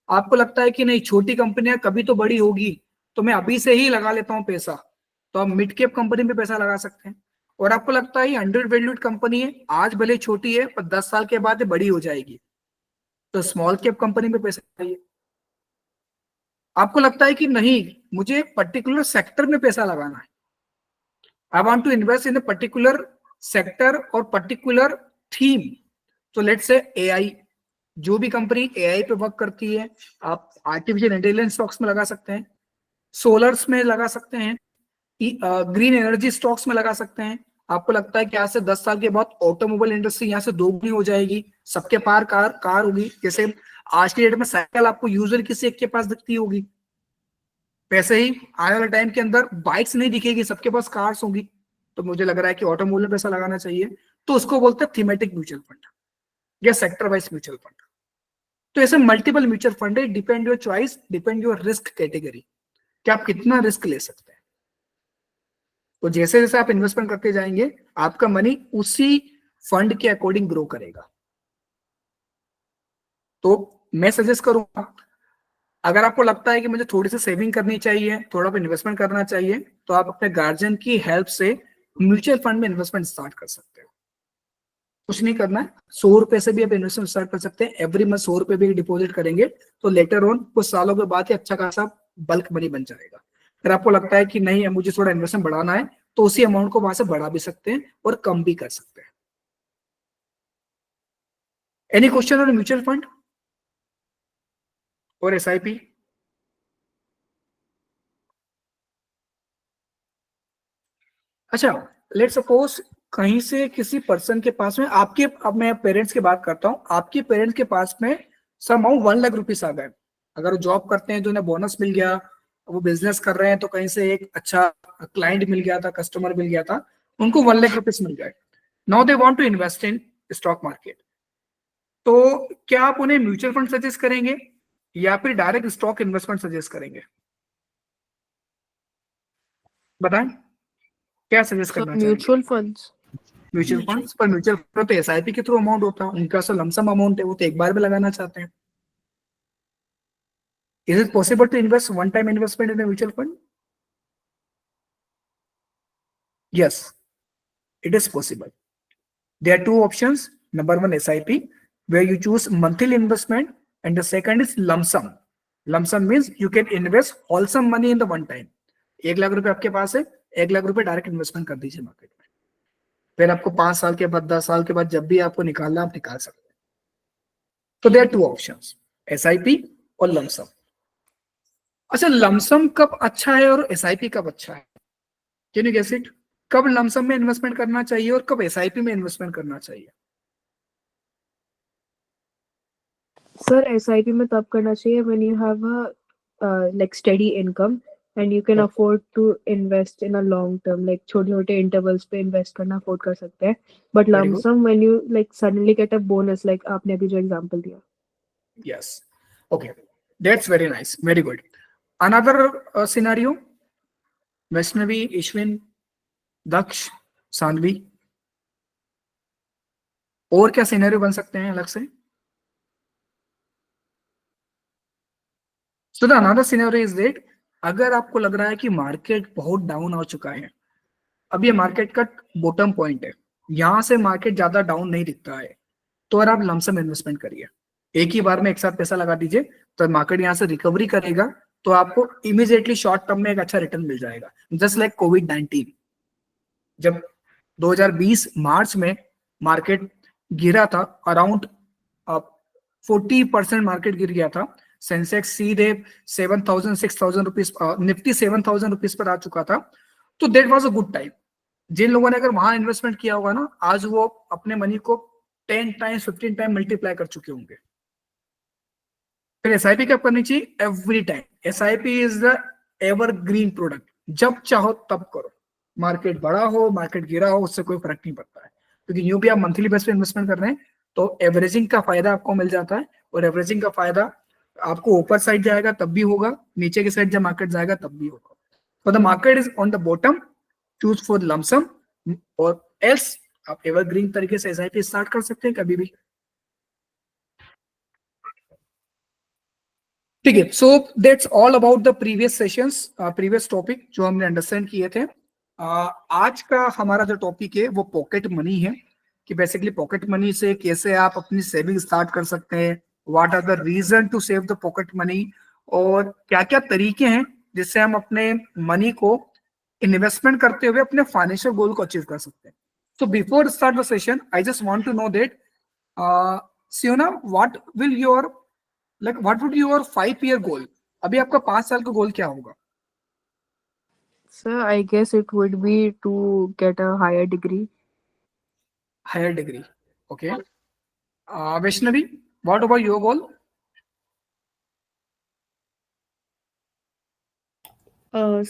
Speaker 1: आपको लगता है कि नहीं छोटी कंपनियां कभी तो बड़ी होगी तो मैं अभी से ही लगा लेता हूं पैसा, तो आप मिड कैप कंपनी में पैसा लगा सकते हैं. और आपको लगता है ये अंडर वैल्यूड कंपनी है, आज भले छोटी है पर 10 साल के बाद बड़ी हो जाएगी, तो स्मॉल कैप कंपनी में पैसा लगाइए. आपको लगता है कि नहीं, मुझे पर्टिकुलर सेक्टर में पैसा लगाना है, I want to invest in a particular sector और पर्टिकुलर थीम। तो लेट्स से एआई, जो भी कंपनी एआई पे वर्क करती है, आप आर्टिफिशियल इंटेलिजेंस स्टॉक्स में लगा सकते हैं, सोलर्स में लगा सकते हैं, ग्रीन एनर्जी स्टॉक्स में लगा सकते हैं। आपको लगता है कि आज से 10 साल के बाद ऑटोमोबाइल इंडस्ट्री यहाँ से दोगुनी हो जाएगी, सबके पार कार होगी। जैसे आज की डेट में साइकिल आपको यूजुअली किसी एक के पास दिखती होगी, वैसे ही आने वाले टाइम के अंदर बाइक्स नहीं दिखेगी, सबके पास कार्स होंगी। तो मुझे लग रहा है कि ऑटोमोबाइल में पैसा लगाना चाहिए, तो उसको बोलते हैं थीमेटिक म्यूचुअल फंड या सेक्टर वाइज म्यूचुअल फंड। तो ऐसे मल्टीपल म्यूचुअल फंड है, depend your choice, depend your risk category, कि आप कितना रिस्क ले सकते हैं। तो जैसे जैसे आप इन्वेस्टमेंट करते जाएंगे, आपका मनी उसी फंड के अकॉर्डिंग ग्रो करेगा। तो मैं सजेस्ट करूंगा, अगर आपको लगता है कि मुझे थोड़ी सी सेविंग करनी चाहिए, थोड़ा इन्वेस्टमेंट करना चाहिए, तो आप अपने गार्जियन की हेल्प से म्यूचुअल फंड में इन्वेस्टमेंट स्टार्ट कर सकते हो। कुछ नहीं करना है, 100 रुपए से भी आप इन्वेस्टमेंट स्टार्ट कर सकते हैं। एवरी मंथ 100 रुपए भी डिपॉजिट करेंगे तो लेटर ऑन कुछ सालों के बाद ही अच्छा खासा बल्क मनी बन जाएगा। अगर आपको लगता है कि नहीं, मुझे थोड़ा इन्वेस्टमेंट बढ़ाना है, तो उसी अमाउंट को वहां से बढ़ा भी सकते हैं और कम भी कर सकते हैं। Any question on mutual fund और एसआईपी? अच्छा, लेट सपोज कहीं से किसी पर्सन के पास में आपके, अब मैं पेरेंट्स की बात करता हूं, आपके पेरेंट्स के पास में समहाउ 1 लाख रुपीस आ गए। अगर वो जॉब करते हैं तो उन्हें बोनस मिल गया, वो बिजनेस कर रहे हैं तो कहीं से एक अच्छा क्लाइंट मिल गया था, कस्टमर मिल गया था, उनको 1 लाख रुपीस मिल गए। Now they want to invest in stock market. तो क्या आप उन्हें म्यूचुअल फंड सजेस्ट करेंगे या फिर डायरेक्ट स्टॉक इन्वेस्टमेंट सजेस्ट करेंगे? बताएं, क्या सजेस्ट
Speaker 5: So
Speaker 1: करना चाहेंगे?
Speaker 5: mutual funds.
Speaker 1: म्यूचुअल फंड्स, पर म्यूचुअल फंड तो एसआईपी के थ्रू अमाउंट होता है, उनका सो लमसम अमाउंट है, वो तो एक बार में लगाना चाहते हैं। Is it possible to invest one time investment in mutual fund? Yes, it is possible. There are two options. Number one, SIP, where you choose monthly investment, and the second is lump sum. Lump sum means you can invest wholesome money in the one time. 1 lakh रुपए आपके पास है, 1 लाख रुपए direct investment कर दीजिए market में, फिर आपको 5 साल के बाद, 10 साल के बाद जब भी आपको निकालना, आप निकाल सकते हैं। तो there are two options, SIP और lump sum. अच्छा, लमसम कब अच्छा है और SIP कब अच्छा है? Can you guess it? कब लमसम में इन्वेस्टमेंट करना चाहिए और कब SIP में इन्वेस्टमेंट करना चाहिए?
Speaker 5: Sir, SIP में तब करना चाहिए when you have a like steady income and you can afford to invest in a long term, like छोटे-छोटे intervals पे invest करना afford कर सकते हैं। But
Speaker 1: Very
Speaker 5: lump
Speaker 1: good.
Speaker 5: sum when you like suddenly get a bonus, like आपने अभी जो example दिया।
Speaker 1: Yes. Okay. That's very nice. Very good. Another scenario. Vaishnavi, ईश्विन, दक्ष, सानवी, और क्या सिनेरियो बन सकते हैं अलग से? So the another scenario is that अगर आपको लग रहा है कि मार्केट बहुत डाउन हो चुका है, अब ये मार्केट का बॉटम पॉइंट है, यहां से मार्केट ज्यादा डाउन नहीं दिखता है, तो अगर आप लमसम इन्वेस्टमेंट करिए, एक ही बार में एक साथ पैसा लगा दीजिए, तो मार्केट यहां से रिकवरी करेगा, तो आपको इमीडिएटली शॉर्ट टर्म में एक अच्छा रिटर्न मिल जाएगा। जस्ट लाइक कोविड-19, जब 2020 मार्च में मार्केट गिरा था, अराउंड 40% मार्केट गिर गया था, सेंसेक्स सीधे 7,000 6,000 रुपीज, निफ्टी 7,000 रुपीज पर आ चुका था। तो that was a good time. जिन लोगों ने अगर वहां इन्वेस्टमेंट किया होगा ना, आज वो अपने मनी को 10 टाइम्स 15 टाइम मल्टीप्लाई कर चुके होंगे। फिर SIP कब करनी चाहिए? Every time. SIP is the evergreen product, जब चाहो तब करो, मार्केट बढ़ा हो मार्केट गिरा हो, उससे कोई फर्क नहीं पड़ता है, क्योंकि यूं भी आप मंथली बेस पे इन्वेस्टमेंट कर रहे हैं, तो एवरेजिंग का फायदा आपको मिल जाता है, और एवरेजिंग का फायदा आपको ऊपर साइड जाएगा तब भी होगा, नीचे की साइड जब मार्केट जाएगा तब भी होगा। तो the market is on the bottom, choose for lump sum, और एल्स आप एवरग्रीन तरीके से SIP स्टार्ट कर सकते हैं कभी भी। ठीक है, so that's all about the previous sessions, previous topic जो हमने अंडरस्टैंड किए थे। आज का हमारा जो टॉपिक है वो पॉकेट मनी है, कि बेसिकली पॉकेट मनी से कैसे आप अपनी सेविंग स्टार्ट कर सकते हैं, what are the reason to save the pocket money, और क्या क्या तरीके हैं जिससे हम अपने मनी को इन्वेस्टमेंट करते हुए अपने फाइनेंशियल गोल को अचीव कर सकते हैं. So before start the session, I just want to know that, Siona, what will your, like, what would your 5 year goal? अभी आपका 5 साल का गोल क्या होगा?
Speaker 5: Sir, I guess it would be to get a higher degree.
Speaker 1: Higher degree. Okay. Vaishnavi, what about your goal?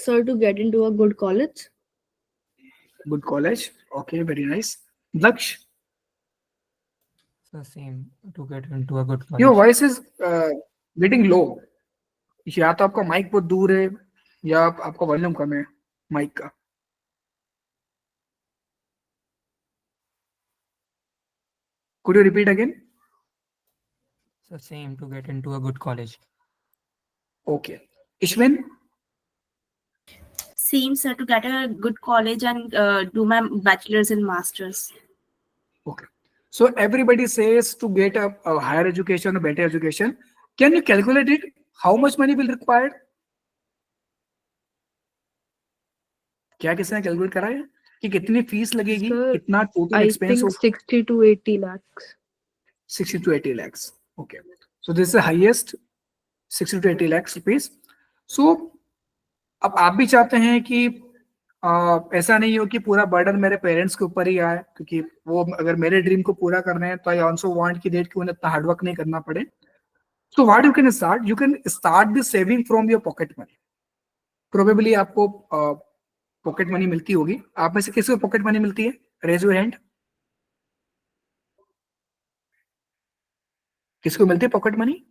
Speaker 2: Sir, to get into a good college.
Speaker 1: Good college. Okay, very nice. Daksh,
Speaker 4: So same to get into a good
Speaker 1: your
Speaker 4: college.
Speaker 1: voice is getting low. या तो आपका mic बहुत दूर है या आपका volume कम है mic का. Could you repeat again?
Speaker 4: So same to get into a good college.
Speaker 1: Okay. Ishwin,
Speaker 3: Same, sir, to get a good college and do my bachelor's and master's.
Speaker 1: okay. So everybody says to get a higher education or better education. Can you calculate it? How much money will required? क्या किसी ने calculate करा है कि कितनी fees लगेगी,
Speaker 5: Sir,
Speaker 1: कितना total
Speaker 5: I
Speaker 1: expense
Speaker 5: think 60 to 80 lakhs.
Speaker 1: 60 to 80 lakhs. Okay. So this is the highest, 60 to 80 lakhs rupees. So अब आप भी चाहते हैं कि ऐसा नहीं हो कि पूरा बर्डन मेरे पेरेंट्स के ऊपर ही आए, क्योंकि वो अगर मेरे ड्रीम को पूरा करना है तो आई ऑल्सो वांट कि देट कि उन्हें इतना हार्डवर्क नहीं करना पड़े. So what you can start this saving from your pocket money. Probably आपको पॉकेट मनी मिलती होगी. आप में से किसी को पॉकेट मनी मिलती है? Raise your hand. किसको मिलती है पॉकेट मनी?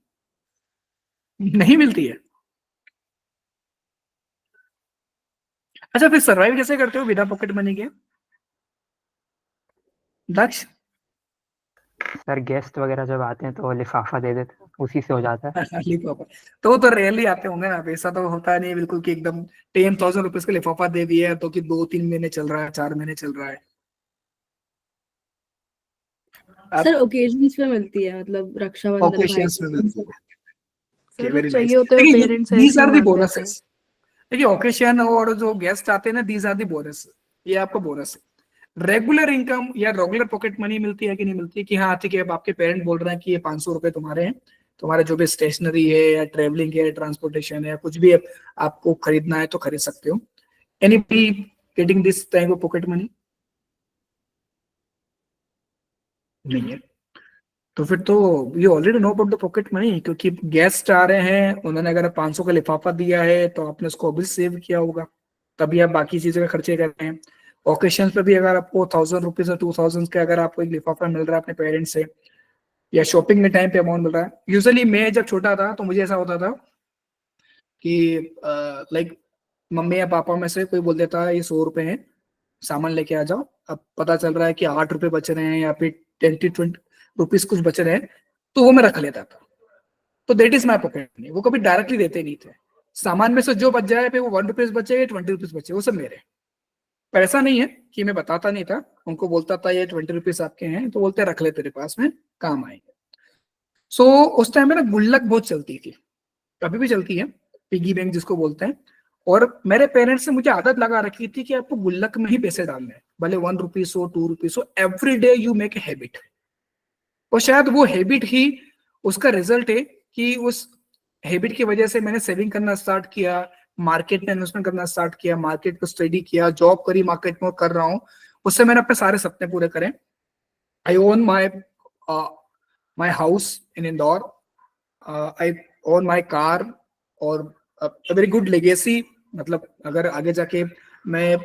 Speaker 1: नहीं मिलती है. अच्छा, फिर सर्वाइव कैसे करते हो बिना पॉकेट मनी के? दक्ष,
Speaker 6: सर गेस्ट वगैरह जब आते हैं तो लिफाफा दे देते हैं, उसी से हो जाता है।
Speaker 1: लिफाफा तो रेयरली आते होंगे ना. ऐसा तो होता नहीं है बिल्कुल कि एकदम 10,000 रुपीज का लिफाफा दे दिया तो कि 2-3 महीने चल रहा है, 4 महीने चल रहा है.
Speaker 2: सर ओकेजन्स पे मिलती है, मतलब रक्षाबंधन, भाई
Speaker 1: ओकेशंस में मिलती है.
Speaker 5: सर,
Speaker 1: वेरी
Speaker 5: चाहिए
Speaker 1: नाइस.
Speaker 5: होते हुए
Speaker 1: देखिए,
Speaker 5: पेरेंट्स
Speaker 1: दीज
Speaker 5: ऐसे
Speaker 1: आर
Speaker 5: ही
Speaker 1: दी
Speaker 5: मांग लेते हैं.
Speaker 1: बोनसेस. देखिए, ओकेशन और जो गेस्ट आते हैं ना, दीज आर दी बोनस. ये आपका बोनस है. रेगुलर इनकम या रेगुलर पॉकेट मनी मिलती है कि नहीं मिलती, कि हाँ ठीक है, अब आपके पेरेंट बोल रहे हैं कि ये 500 रुपए तुम्हारे हैं, तुम्हारे जो भी स्टेशनरी है या ट्रेवलिंग है, ट्रांसपोर्टेशन है, कुछ भी आपको खरीदना है तो खरीद सकते हो. Anybody getting this type of pocket money? नहीं है. तो फिर तो you already know about the pocket money, क्योंकि गेस्ट आ रहे हैं, उन्होंने अगर 500 का लिफाफा दिया है तो आपने उसको अभी सेव किया होगा, तभी आप बाकी चीजों का खर्चे कर रहे हैं. ओकेशन पे भी अगर आपको 1000 रुपीज और 2000 का अगर आपको एक लिफाफा मिल रहा है अपने पेरेंट्स से, या शॉपिंग में टाइम पे अमाउंट मिल रहा है. यूजुअली मैं जब छोटा था तो मुझे ऐसा होता था कि लाइक मम्मी या पापा में से कोई बोल देता है ये 100 रुपए हैं, सामान लेके आ जाओ. अब पता चल रहा है कि 8 रुपए बच रहे हैं या फिर 10-20 रुपीज कुछ बच रहे हैं, तो वो मैं रख लेता था. तो that is my pocket money. वो कभी डायरेक्टली देते नहीं थे. सामान में से जो बच जाए, फिर वो 1 रुपीज बचे, 20 रुपीज बचे, वो सब मेरे. पर ऐसा नहीं है कि मैं बताता नहीं था, उनको बोलता था ये 20 रुपीज आपके हैं, तो बोलते रख ले तेरे पास में, काम आएंगे. सो उस टाइम में ना गुल्लक बहुत चलती थी, अभी भी चलती है, पिगी बैंक जिसको बोलते हैं. और मेरे पेरेंट्स ने मुझे आदत लगा रखी थी कि आपको गुल्लक में ही पैसे डालने हैं, भले 1 रुपीज हो, 2 रुपीज हो, every day you make a habit. और शायद वो हैबिट ही उसका रिजल्ट है कि उस हैबिट की वजह से मैंने सेविंग करना स्टार्ट किया, मार्केट में इन्वेस्टमेंट करना स्टार्ट किया, मार्केट को स्टडी किया, जॉब करी, मार्केट में कर रहा हूँ. उससे मैंने अपने सारे सपने पूरे करे. I own my house in Indore. I own my car. और वेरी गुड लेगेसी. मतलब अगर आगे जाके मैं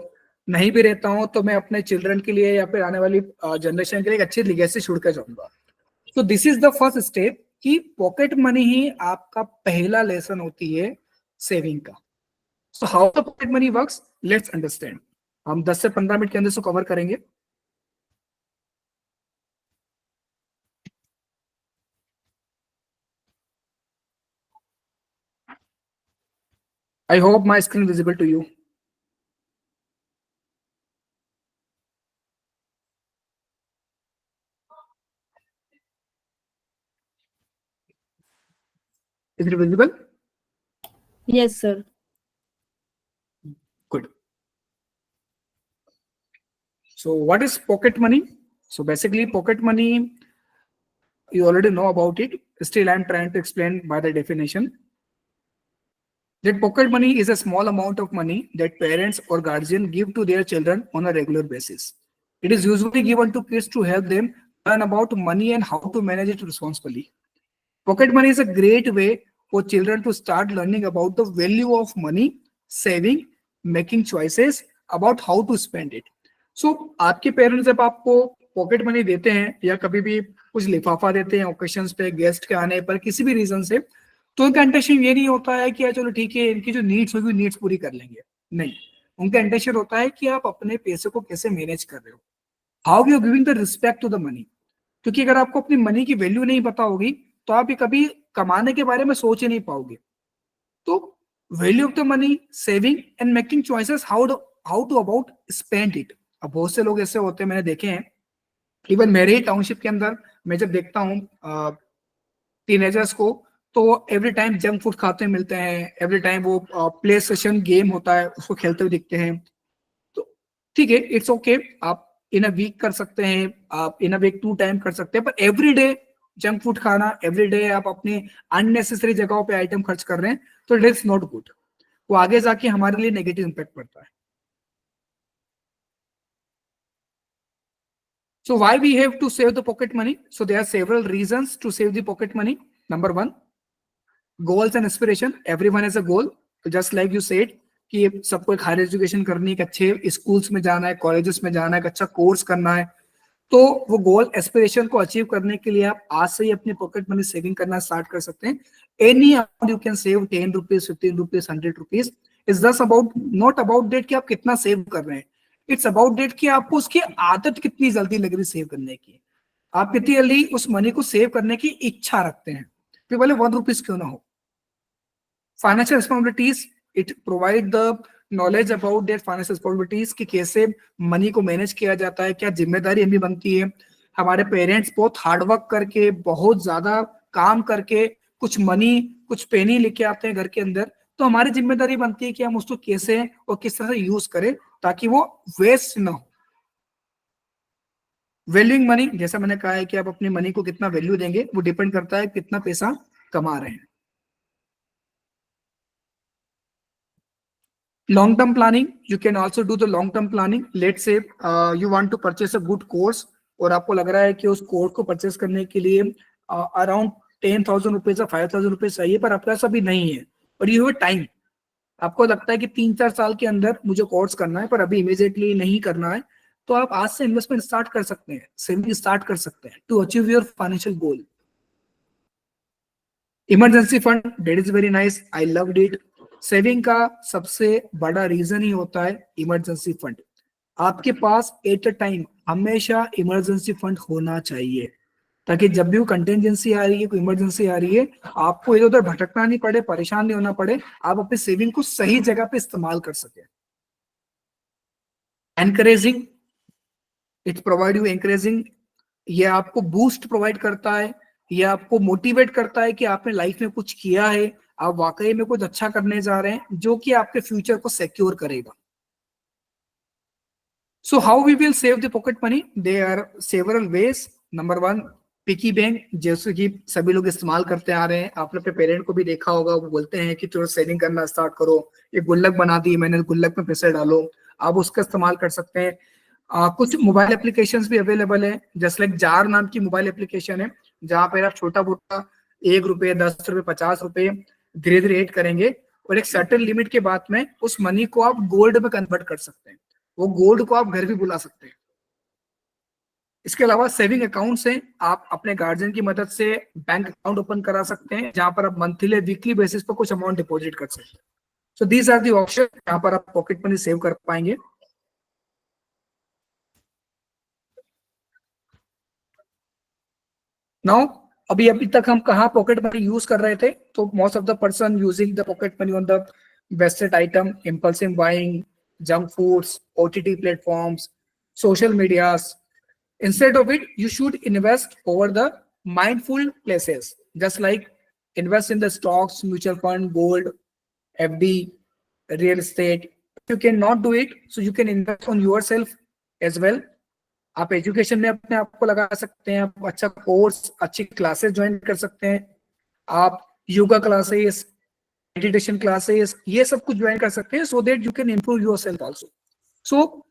Speaker 1: नहीं भी रहता हूँ तो मैं अपने चिल्ड्रन के लिए या फिर आने वाली जनरेशन के लिए एक अच्छी लेगेसी छोड़ कर जाऊंगा. तो this is the first step कि पॉकेट मनी ही आपका पहला लेसन होती है सेविंग का. So how the pocket money works, let's understand. हम 10 से 15 मिनट के अंदर इसको कवर करेंगे. I hope my screen visible to you. Is it visible?
Speaker 2: Yes, sir.
Speaker 1: Good. So what is pocket money? So basically pocket money, you already know about it. Still I'm trying to explain by the definition. That pocket money is a small amount of money that parents or guardian give to their children on a regular basis. It is usually given to kids to help them learn about money and how to manage it responsibly. Pocket money is a great way for children to start learning about the value of money, saving, making choices about how to spend it. So आपके parents जब आपको pocket money देते हैं या कभी भी कुछ लिफाफा देते हैं ओकेशंस पे, गेस्ट के आने पर, किसी भी रीजन से, तो उनका इंटेंशन ये नहीं होता है कि यार चलो ठीक है इनकी जो नीड्स होगी नीड्स पूरी कर लेंगे। नहीं, उनका इंटेंशन होता है कि आप अपने पैसे को कैसे मैनेज कर रहे हो, how you giving the respect to the money. क्योंकि अगर आपको अपनी मनी की वैल्यू नहीं पता होगी तो आप ये कभी कमाने के बारे में सोच ही नहीं पाओगे। तो value of the money, saving and making choices how to about spend it. अब बहुत से लोग ऐसे होते हैं, मैंने देखे हैं, इवन मेरे ही टाउनशिप के अंदर मैं जब देखता हूँ टीनेजर्स को, तो एवरी टाइम जंक फूड खाते मिलते हैं, एवरी टाइम वो प्ले स्टेशन गेम होता है उसको खेलते हुए दिखते हैं। तो ठीक है, इट्स ओके, आप इन अ वीक कर सकते हैं, आप इन अ वीक 2 टाइम कर सकते हैं, पर एवरी डे जंक फूड खाना, एवरी डे आप अपनी अननेसेसरी जगहों पे आइटम खर्च कर रहे हैं, तो इट इज नॉट गुड। वो आगे जाके हमारे लिए नेगेटिव इंपैक्ट पड़ता है। So why we have to save the pocket money? So there are several reasons to save the pocket money. Number 1, goals and aspiration. Everyone has a goal. Just like you said कि सबको एक higher education करनी है, अच्छे schools में जाना है, colleges में जाना है, अच्छा कोर्स करना है, तो वो गोल एस्पिरेशन को अचीव करने के लिए आप आज से ही अपनी पॉकेट मनी सेविंग करना स्टार्ट कर सकते हैं। Any amount you can save, 10 rupees, 15 rupees, 100 rupees, is just about, not about that कि आप कितना सेव कर रहे हैं, इट्स अबाउट डेट कि आपको उसकी आदत कितनी जल्दी लग रही सेव करने की, आप कितनी जल्दी उस मनी को सेव करने की इच्छा रखते हैं, फिर भले 1 रुपीज क्यों ना हो। Financial responsibilities, it provide the knowledge about their financial responsibilities कि कैसे मनी को मैनेज किया जाता है, क्या जिम्मेदारी हमें बनती है। हमारे पेरेंट्स बहुत हार्डवर्क करके, बहुत ज्यादा काम करके कुछ मनी, कुछ पेनी लेके आते हैं घर के अंदर, तो हमारी जिम्मेदारी बनती है कि हम उसको कैसे और किस तरह से यूज करें ताकि वो वेस्ट ना हो। वैल्यूइंग मनी, जैसा मैंने कहा है कि आप अपनी मनी को कितना वैल्यू देंगे, वो डिपेंड करता है कितना पैसा कमा रहे हैं। Long term planning, you can also do the long term planning. Let's say you want to purchase a good course, और आपको लग रहा है कि उस कोर्स को परचेस करने के लिए अराउंड 10,000 रुपीज या 5,000 रुपीज चाहिए, पर आपके पास अभी नहीं है, और यू हैव टाइम। आपको लगता है कि 3-4 साल के अंदर मुझे कोर्स करना है, पर अभी इमीडिएटली नहीं करना है, तो आप आज से इन्वेस्टमेंट स्टार्ट कर सकते हैं, सेविंग स्टार्ट कर सकते हैं to achieve your financial goal. Emergency fund, that is very nice, I loved it. Saving का सबसे बड़ा रीजन ही होता है इमरजेंसी फंड। आपके पास एट अ टाइम हमेशा इमरजेंसी फंड होना चाहिए, ताकि जब भी वो कंटिजेंसी आ रही है, कोई इमरजेंसी आ रही है, आपको इधर उधर भटकना नहीं पड़े, परेशान नहीं होना पड़े, आप अपने सेविंग को सही जगह पे इस्तेमाल कर सके। Encouraging, it provide you encouraging, ये आपको बूस्ट प्रोवाइड करता है, ये आपको मोटिवेट करता है कि आपने लाइफ में कुछ किया है, आप वाकई में कुछ अच्छा करने जा रहे हैं जो कि आपके फ्यूचर को सिक्योर करेगा। So how we will save the pocket money? There are several ways. Number 1, picky bank, जैसे कि सभी लोग इस्तेमाल करते आ रहे हैं। आपने अपने पेरेंट को भी देखा होगा, वो बोलते हैं कि थोड़ा सेविंग करना स्टार्ट करो, ये गुल्लक बना दी मैंने, गुल्लक में पैसे डालो, आप उसका इस्तेमाल कर सकते हैं। कुछ मोबाइल एप्लीकेशंस भी अवेलेबल है, जैसे लाइक जार नाम की मोबाइल एप्लीकेशन है, जहां पर आप छोटा मोटा 1 रुपये, 10 रुपये, 50 रुपये धीरे धीरे ऐड करेंगे, और एक सर्टेन लिमिट के बाद में उस मनी को आप गोल्ड में कन्वर्ट कर सकते हैं, वो गोल्ड को आप घर भी बुला सकते हैं। इसके अलावा सेविंग अकाउंट से आप अपने गार्जियन की मदद से बैंक अकाउंट ओपन करा सकते हैं, जहां पर आप मंथली वीकली बेसिस पर कुछ अमाउंट डिपॉजिट कर सकते हैं। So these are the option, जहां पर आप पॉकेट मनी सेव कर पाएंगे। नाउ अभी तक हम कहाँ पॉकेट मनी यूज कर रहे थे, तो most of the person using the pocket money on the wasted item, impulsive buying, junk foods, OTT platforms, social medias. Instead of it, you should invest over the mindful places, just like invest in the stocks, mutual fund, gold, FD, real estate. You cannot do it, so you can invest on yourself as well. आप education में अपने आप को लगा सकते हैं, आप अच्छा कोर्स, अच्छी क्लासेस ज्वाइन कर सकते हैं, आप योगा क्लासेस, मेडिटेशन क्लासेस, ये सब कुछ ज्वाइन कर सकते हैं, so that you can improve yourself also. सो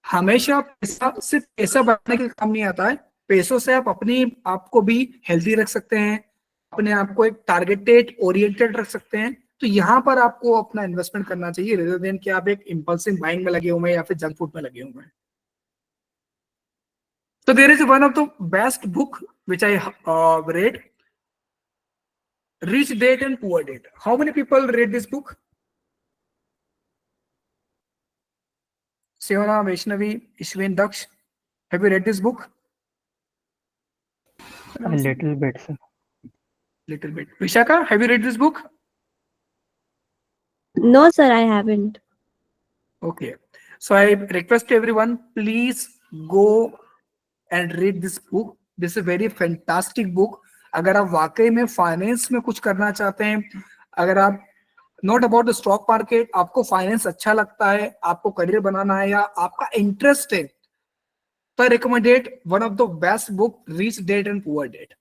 Speaker 1: हमेशा पैसा सिर्फ पैसा बनाने के काम नहीं आता है, पैसों से आप अपनी आप को भी हेल्दी रख सकते हैं, अपने आप को एक टारगेटेड ओरिएंटेड रख सकते हैं. तो यहाँ पर आपको अपना इन्वेस्टमेंट करना चाहिए रेदर देन कि आप एक इम्पल्सिव बाइंग में लगे हुए हैं या फिर जंक फूड में लगे हुए हैं. So there is one of the best book which I read, Rich Dad and Poor Dad. How many people read this book? Sevana, Vaishnavi, Ishwin, Daksh, have you read this book?
Speaker 6: A little bit, sir.
Speaker 1: Little bit. Vishaka, have you read this book?
Speaker 2: No, sir, I haven't.
Speaker 1: Okay. So I request everyone, please go and read this book. This is a very fantastic book. अगर आप वाकई में finance में कुछ करना चाहते हैं, अगर आप not about the stock market, आपको फाइनेंस अच्छा लगता है, आपको करियर बनाना है या आपका इंटरेस्ट है, तो आई recommended one of the best book, rich dad and poor dad.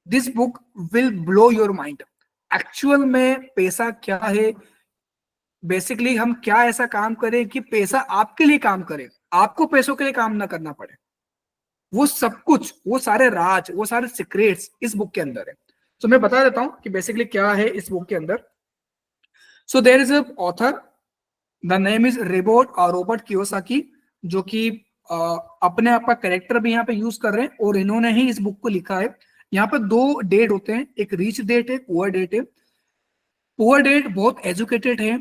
Speaker 1: This book will blow your mind. Actual में पैसा क्या है, बेसिकली हम क्या ऐसा काम करें कि पैसा आपके लिए काम करे, आपको पैसों के लिए काम ना करना पड़े. वो सब कुछ, वो सारे राज, वो सारे सीक्रेट्स इस बुक के अंदर है. तो मैं बता देता हूं कि बेसिकली क्या है इस बुक के अंदर. So there is a author, the name is Robert Kiyosaki, जो कि अपने आप का कैरेक्टर भी यहाँ पे यूज कर रहे हैं और इन्होंने ही इस बुक को लिखा है. यहाँ पे दो डेट होते हैं, एक रिच डेट है, पुअर डेट है. पुअर डेट बहुत एजुकेटेड है,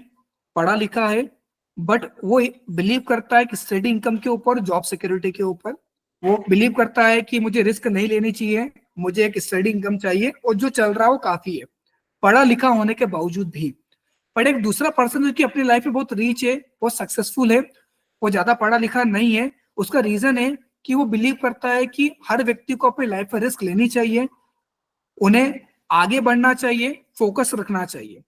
Speaker 1: पढ़ा लिखा है, बट वो बिलीव करता है कि स्टडी इनकम के ऊपर, जॉब सिक्योरिटी के ऊपर. वो बिलीव करता है कि मुझे रिस्क नहीं लेनी चाहिए, मुझे एक स्टडी इनकम चाहिए और जो चल रहा है वो काफी है, पढ़ा लिखा होने के बावजूद भी. पर एक दूसरा पर्सन जो कि अपनी लाइफ में बहुत रीच है, बहुत सक्सेसफुल है, वो ज्यादा पढ़ा लिखा नहीं है. उसका रीजन है कि वो बिलीव करता है कि हर व्यक्ति को अपनी लाइफ में रिस्क लेनी चाहिए, उन्हें आगे बढ़ना चाहिए, फोकस रखना चाहिए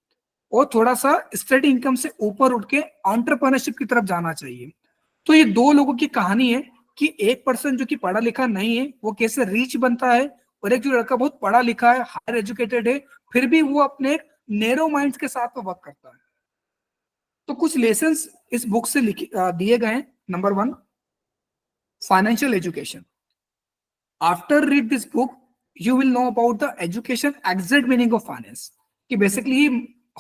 Speaker 1: और थोड़ा सा स्टडी इनकम से ऊपर उठ के एंटरप्रेन्योरशिप की तरफ जाना चाहिए. तो ये दो लोगों की कहानी है कि एक पर्सन जो कि पढ़ा लिखा नहीं है वो कैसे रीच बनता है, और एक जो लड़का बहुत पढ़ा लिखा है, हायर एजुकेटेड है, फिर भी वो अपने नैरो माइंड्स के साथ में वर्क करता है. तो कुछ लेसन्स इस बुक से दिए गए हैं. Number 1, financial education. After read this book you will know about the education exact meaning of finance, कि बेसिकली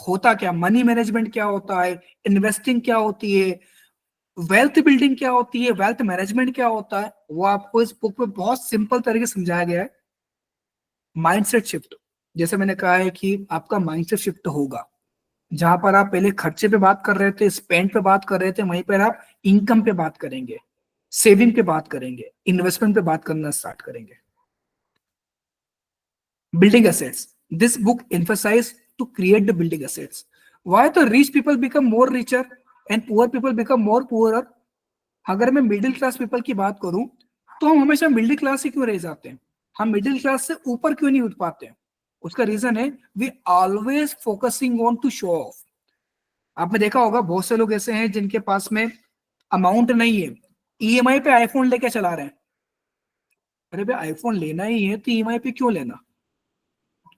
Speaker 1: होता क्या, मनी मैनेजमेंट क्या होता है, इन्वेस्टिंग क्या होती है, वेल्थ बिल्डिंग क्या होती है, वेल्थ मैनेजमेंट क्या होता है, वो आपको इस बुक में बहुत सिंपल तरीके से समझाया गया है. माइंडसेट शिफ्ट, जैसे मैंने कहा है कि आपका माइंडसेट शिफ्ट होगा. जहां पर आप पहले खर्चे पे बात कर रहे थे, स्पेंड पे बात कर रहे थे, वहीं पर आप इनकम पे बात करेंगे, सेविंग पे बात करेंगे, इन्वेस्टमेंट पे बात करना स्टार्ट करेंगे. Building assets. This book emphasizes to create the building assets. Why the rich people become more richer and poor people become more poorer? अगर मैं मिडिल क्लास पीपल की बात करूं तो हम हमेशा मिडिल क्लास ही क्यों रह जाते हैं, हम मिडिल क्लास से ऊपर क्यों नहीं उठ पाते हैं? उसका रीजन है we always focusing on to show off. आपने देखा होगा बहुत से लोग ऐसे हैं जिनके पास में अमाउंट नहीं है, ईएमआई पे आईफोन लेके चला रहे हैं. अरे भाई आईफोन लेना ही है तो ईएमआई पे क्यों लेना?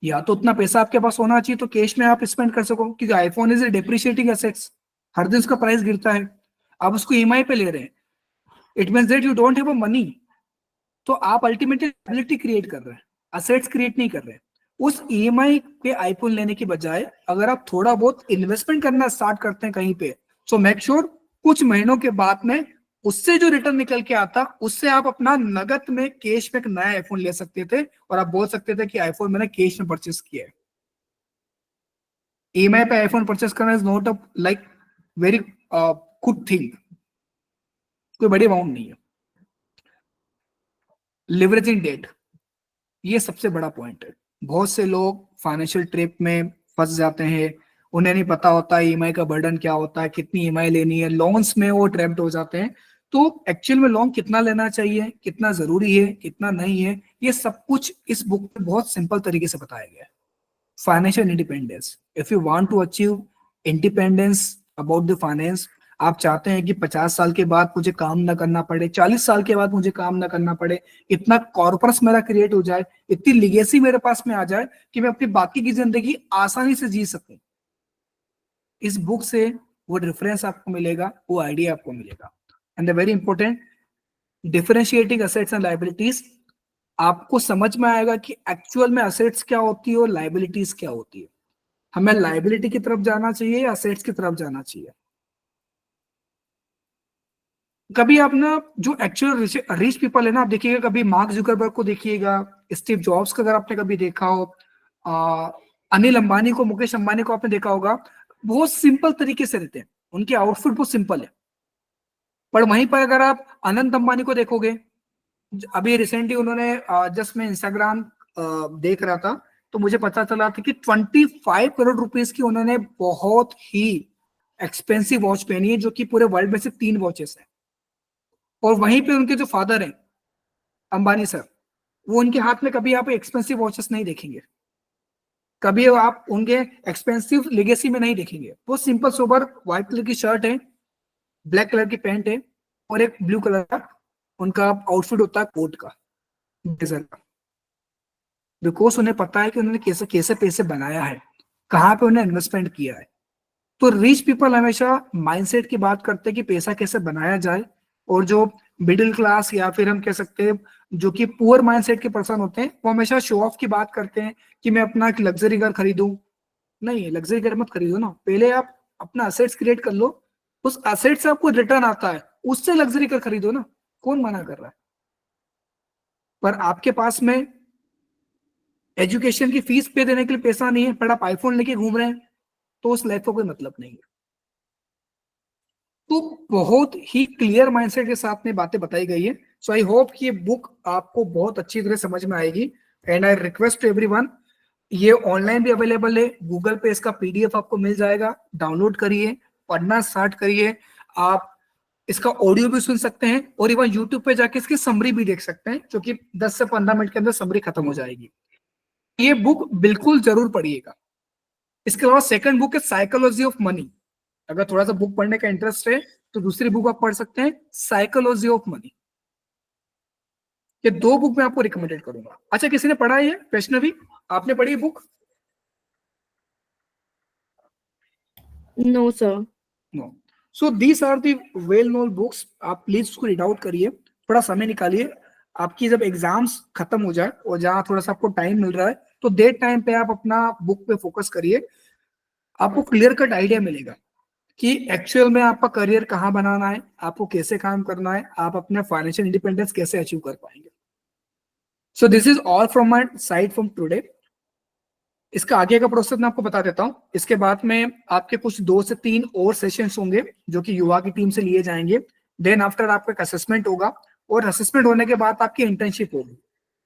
Speaker 1: या तो उतना पैसा आपके पास होना चाहिए तो कैश में आप स्पेंड कर सको, क्योंकि iPhone is a depreciating assets, हर दिन उसका प्राइस गिरता है. आप उसको ईएमआई पे ले रहे हैं, it means that you don't have a money. तो आप अल्टीमेटली लायबिलिटी क्रिएट कर रहे हैं, असेट्स क्रिएट नहीं कर रहे हैं. उस ईएमआई पे आईफोन लेने की बजाय अगर आप थोड़ा बहुत इन्वेस्टमेंट करना स्टार्ट करते हैं कहीं पे, सो मेक श्योर कुछ महीनों के बाद में उससे जो रिटर्न निकल के आता, उससे आप अपना नगद में कैश में एक नया आईफोन ले सकते थे और आप बोल सकते थे कि आईफोन मैंने कैश में परचेस किया है. ईएमआई पे आईफोन परचेस करना is not a like very good thing, कोई बड़ी अमाउंट नहीं है. लिवरेजिंग डेट, ये सबसे बड़ा पॉइंट है. बहुत से लोग फाइनेंशियल ट्रैप में फंस जाते हैं, उन्हें नहीं पता होता ईएमआई का बर्डन क्या होता है, कितनी ईएमआई लेनी है, लोन्स में वो ट्रैप्ड हो जाते हैं. तो एक्चुअल में लोन कितना लेना चाहिए, कितना जरूरी है, कितना नहीं है, ये सब कुछ इस बुक में बहुत सिंपल तरीके से बताया गया है. Financial independence, if you want to achieve independence about the finance. आप चाहते हैं कि 50 साल के बाद मुझे काम ना करना पड़े, 40 साल के बाद मुझे काम ना करना पड़े, इतना कॉर्पस मेरा क्रिएट हो जाए, इतनी लिगेसी मेरे पास में आ जाए कि मैं अपनी बाकी की जिंदगी आसानी से जी सकूं। इस बुक से वो रेफरेंस आपको मिलेगा, वो आइडिया आपको मिलेगा। And the very important, differentiating assets and liabilities, आपको समझ में आएगा कि एक्चुअल में असेट्स क्या होती है और लायबिलिटीज क्या होती है। हमें लायबिलिटी की तरफ जाना चाहिए या असेट्स की तरफ जाना चाहिए। कभी आप ना जो एक्चुअल रिच पीपल है ना, आप देखिएगा, कभी मार्क जुकरबर्ग को देखिएगा, स्टीव जॉब्स को अगर आपने कभी देखा हो, अनिल अंबानी को, मुकेश अंबानी को आपने देखा होगा, बहुत सिंपल तरीके से रहते हैं, उनके आउटफिट बहुत सिंपल है। पर वहीं पर अगर आप अनंत अंबानी को देखोगे, अभी रिसेंटली उन्होंने जस्ट मैं इंस्टाग्राम देख रहा था तो मुझे पता चला था कि 25 करोड़ रुपीस की उन्होंने बहुत ही एक्सपेंसिव वॉच पहनी है, जो कि पूरे वर्ल्ड में से 3 वॉचेस है। और वहीं पे उनके जो फादर हैं अंबानी सर, वो उनके हाथ में कभी आप एक्सपेंसिव वॉचेस नहीं देखेंगे, कभी आप उनके एक्सपेंसिव लेगेसी में नहीं देखेंगे। वो सिंपल सोबर व्हाइट कलर की शर्ट है, ब्लैक कलर की पैंट है और एक ब्लू कलर का उनका आउटफिट होता है कोट का, ब्लेजर का। बिकॉज उन्हें पता है कि उन्होंने कैसे कैसे पैसे बनाया है, कहाँ पे उन्हें इन्वेस्टमेंट किया है। तो रिच पीपल हमेशा माइंडसेट की बात करते हैं कि पैसा कैसे बनाया जाए, और जो मिडिल क्लास या फिर हम कह सकते हैं जो कि पुअर माइंडसेट के पर्सन होते हैं, वो हमेशा शो ऑफ की बात करते हैं कि मैं अपना एक लग्जरी घर खरीदूं। नहीं, लग्जरी घर मत खरीदो ना, पहले आप अपना असेट्स क्रिएट कर लो, उस असेट से आपको रिटर्न आता है, उससे लग्जरी घर खरीदो ना, कौन मना कर रहा है। पर आपके पास में एजुकेशन की फीस पे देने के लिए पैसा नहीं है, पर आप आईफोन लेके घूम रहे हैं, तो उस लाइफ का कोई मतलब नहीं है। तो बहुत ही क्लियर माइंडसेट के साथ में बातें बताई गई है। सो आई होप कि ये बुक आपको बहुत अच्छी तरह समझ में आएगी। And I request to everyone, ये ऑनलाइन भी अवेलेबल है, गूगल पे इसका पीडीएफ आपको मिल जाएगा, डाउनलोड करिए, पढ़ना स्टार्ट करिए। आप इसका ऑडियो भी सुन सकते हैं और इवन यूट्यूब पे जाके इसकी समरी भी देख सकते हैं, जो कि 10 से 15 मिनट के अंदर समरी खत्म हो जाएगी। ये बुक बिल्कुल जरूर पढ़िएगा। इसके अलावा सेकंड बुक है साइकोलॉजी ऑफ मनी। अगर थोड़ा सा बुक पढ़ने का इंटरेस्ट है तो दूसरी बुक आप पढ़ सकते हैं, साइकोलॉजी ऑफ मनी। ये 2 बुक मैं आपको रिकमेंडेड करूंगा। अच्छा, किसी ने पढ़ा है वैष्णवी, आपने पढ़ी book?
Speaker 2: No, sir.
Speaker 1: No. So these are the well known books. आप प्लीज उसको रीड आउट करिए, थोड़ा समय निकालिए। आपकी जब एग्जाम्स खत्म हो जाए और जहाँ थोड़ा सा आपको टाइम मिल रहा है, तो डेट टाइम पे आप अपना बुक पे फोकस करिए। आपको क्लियर कट आइडिया मिलेगा कि एक्चुअल में आपका करियर कहाँ बनाना है, आपको कैसे काम करना है, आप अपने फाइनेंशियल इंडिपेंडेंस कैसे अचीव कर पाएंगे। So this is all from my side from today. इसका आगे का प्रोसेस मैं आपको बता देता हूँ। इसके बाद में आपके कुछ 2 से 3 और सेशंस होंगे जो कि युवा की टीम से लिए जाएंगे। देन आफ्टर आपका एक असेसमेंट होगा, और असेसमेंट होने के बाद आपकी इंटर्नशिप होगी।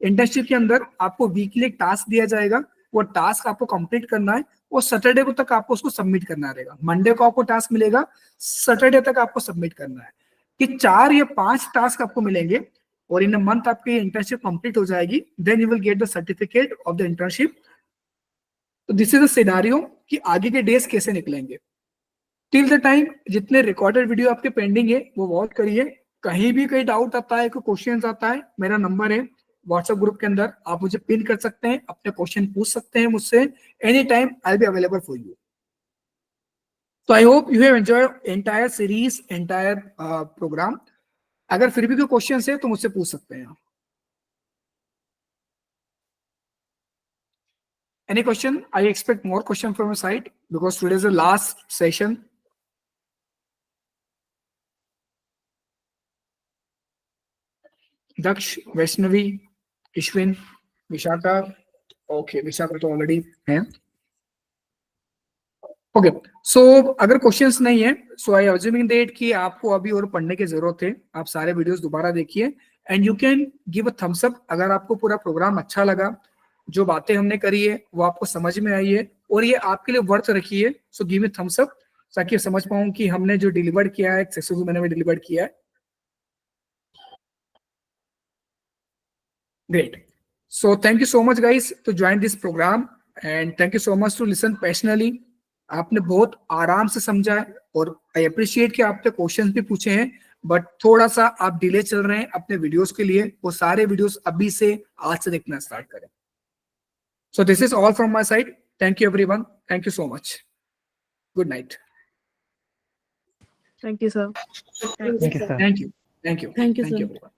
Speaker 1: इंटर्नशिप के अंदर आपको वीकली एक टास्क दिया जाएगा, वो टास्क आपको कंप्लीट करना है, और सैटरडे को तक आपको उसको सबमिट करना रहेगा। मंडे को आपको टास्क मिलेगा, सैटरडे तक आपको सबमिट करना है। कि 4 या 5 टास्क आपको मिलेंगे, और इन अ मंथ आपकी इंटर्नशिप कंप्लीट हो जाएगी। Then you will get the certificate of the internship. तो दिस इज अ सिनेरियो कि आगे के डेज कैसे निकलेंगे। टिल द टाइम जितने रिकॉर्डेड वीडियो आपके पेंडिंग है वो वॉच करिए। कहीं भी कोई डाउट आता है, कोई क्वेश्चन आता है, मेरा नंबर है व्हाट्सएप ग्रुप के अंदर, आप मुझे पिन कर सकते हैं, अपने क्वेश्चन पूछ सकते हैं मुझसे। Any time I will be available for you. तो I hope you have enjoyed entire series, entire program. अगर फिर भी कोई क्वेश्चन है तो मुझसे पूछ सकते हैं। Any question? I expect more question from your side because today is the last session. Daksh, Vaishnavi, Ishwin, Vishaka. Okay, Vishaka तो already है. Okay, so अगर questions नहीं है, so I assuming that कि आपको अभी और पढ़ने की जरूरत है। आप सारे वीडियोस दोबारा देखिए and you can give a thumbs up अगर आपको पूरा प्रोग्राम अच्छा लगा, जो बातें हमने करी है वो आपको समझ में आई है और ये आपके लिए वर्थ रखी है। So give me thumbs up ताकि समझ पाऊं कि हमने जो डिलीवर किया है सक्सेसफुल मैंने में डिलीवर किया है। Great. So thank you so much guys to join this program and thank you so much to listen passionately. आपने बहुत आराम से समझा है और आई अप्रिशिएट कि आपने क्वेश्चंस भी पूछे हैं, बट थोड़ा सा आप डिले चल रहे हैं अपने वीडियोस के लिए। वो सारे वीडियोस अभी से आज से देखना स्टार्ट करें। So this is all from my side. Thank you everyone, thank you so much, good night.
Speaker 5: Thank you, sir.
Speaker 6: Thank you, sir.
Speaker 1: Thank you, thank you,
Speaker 2: Thank you,
Speaker 1: thank you
Speaker 2: sir.
Speaker 1: Everyone.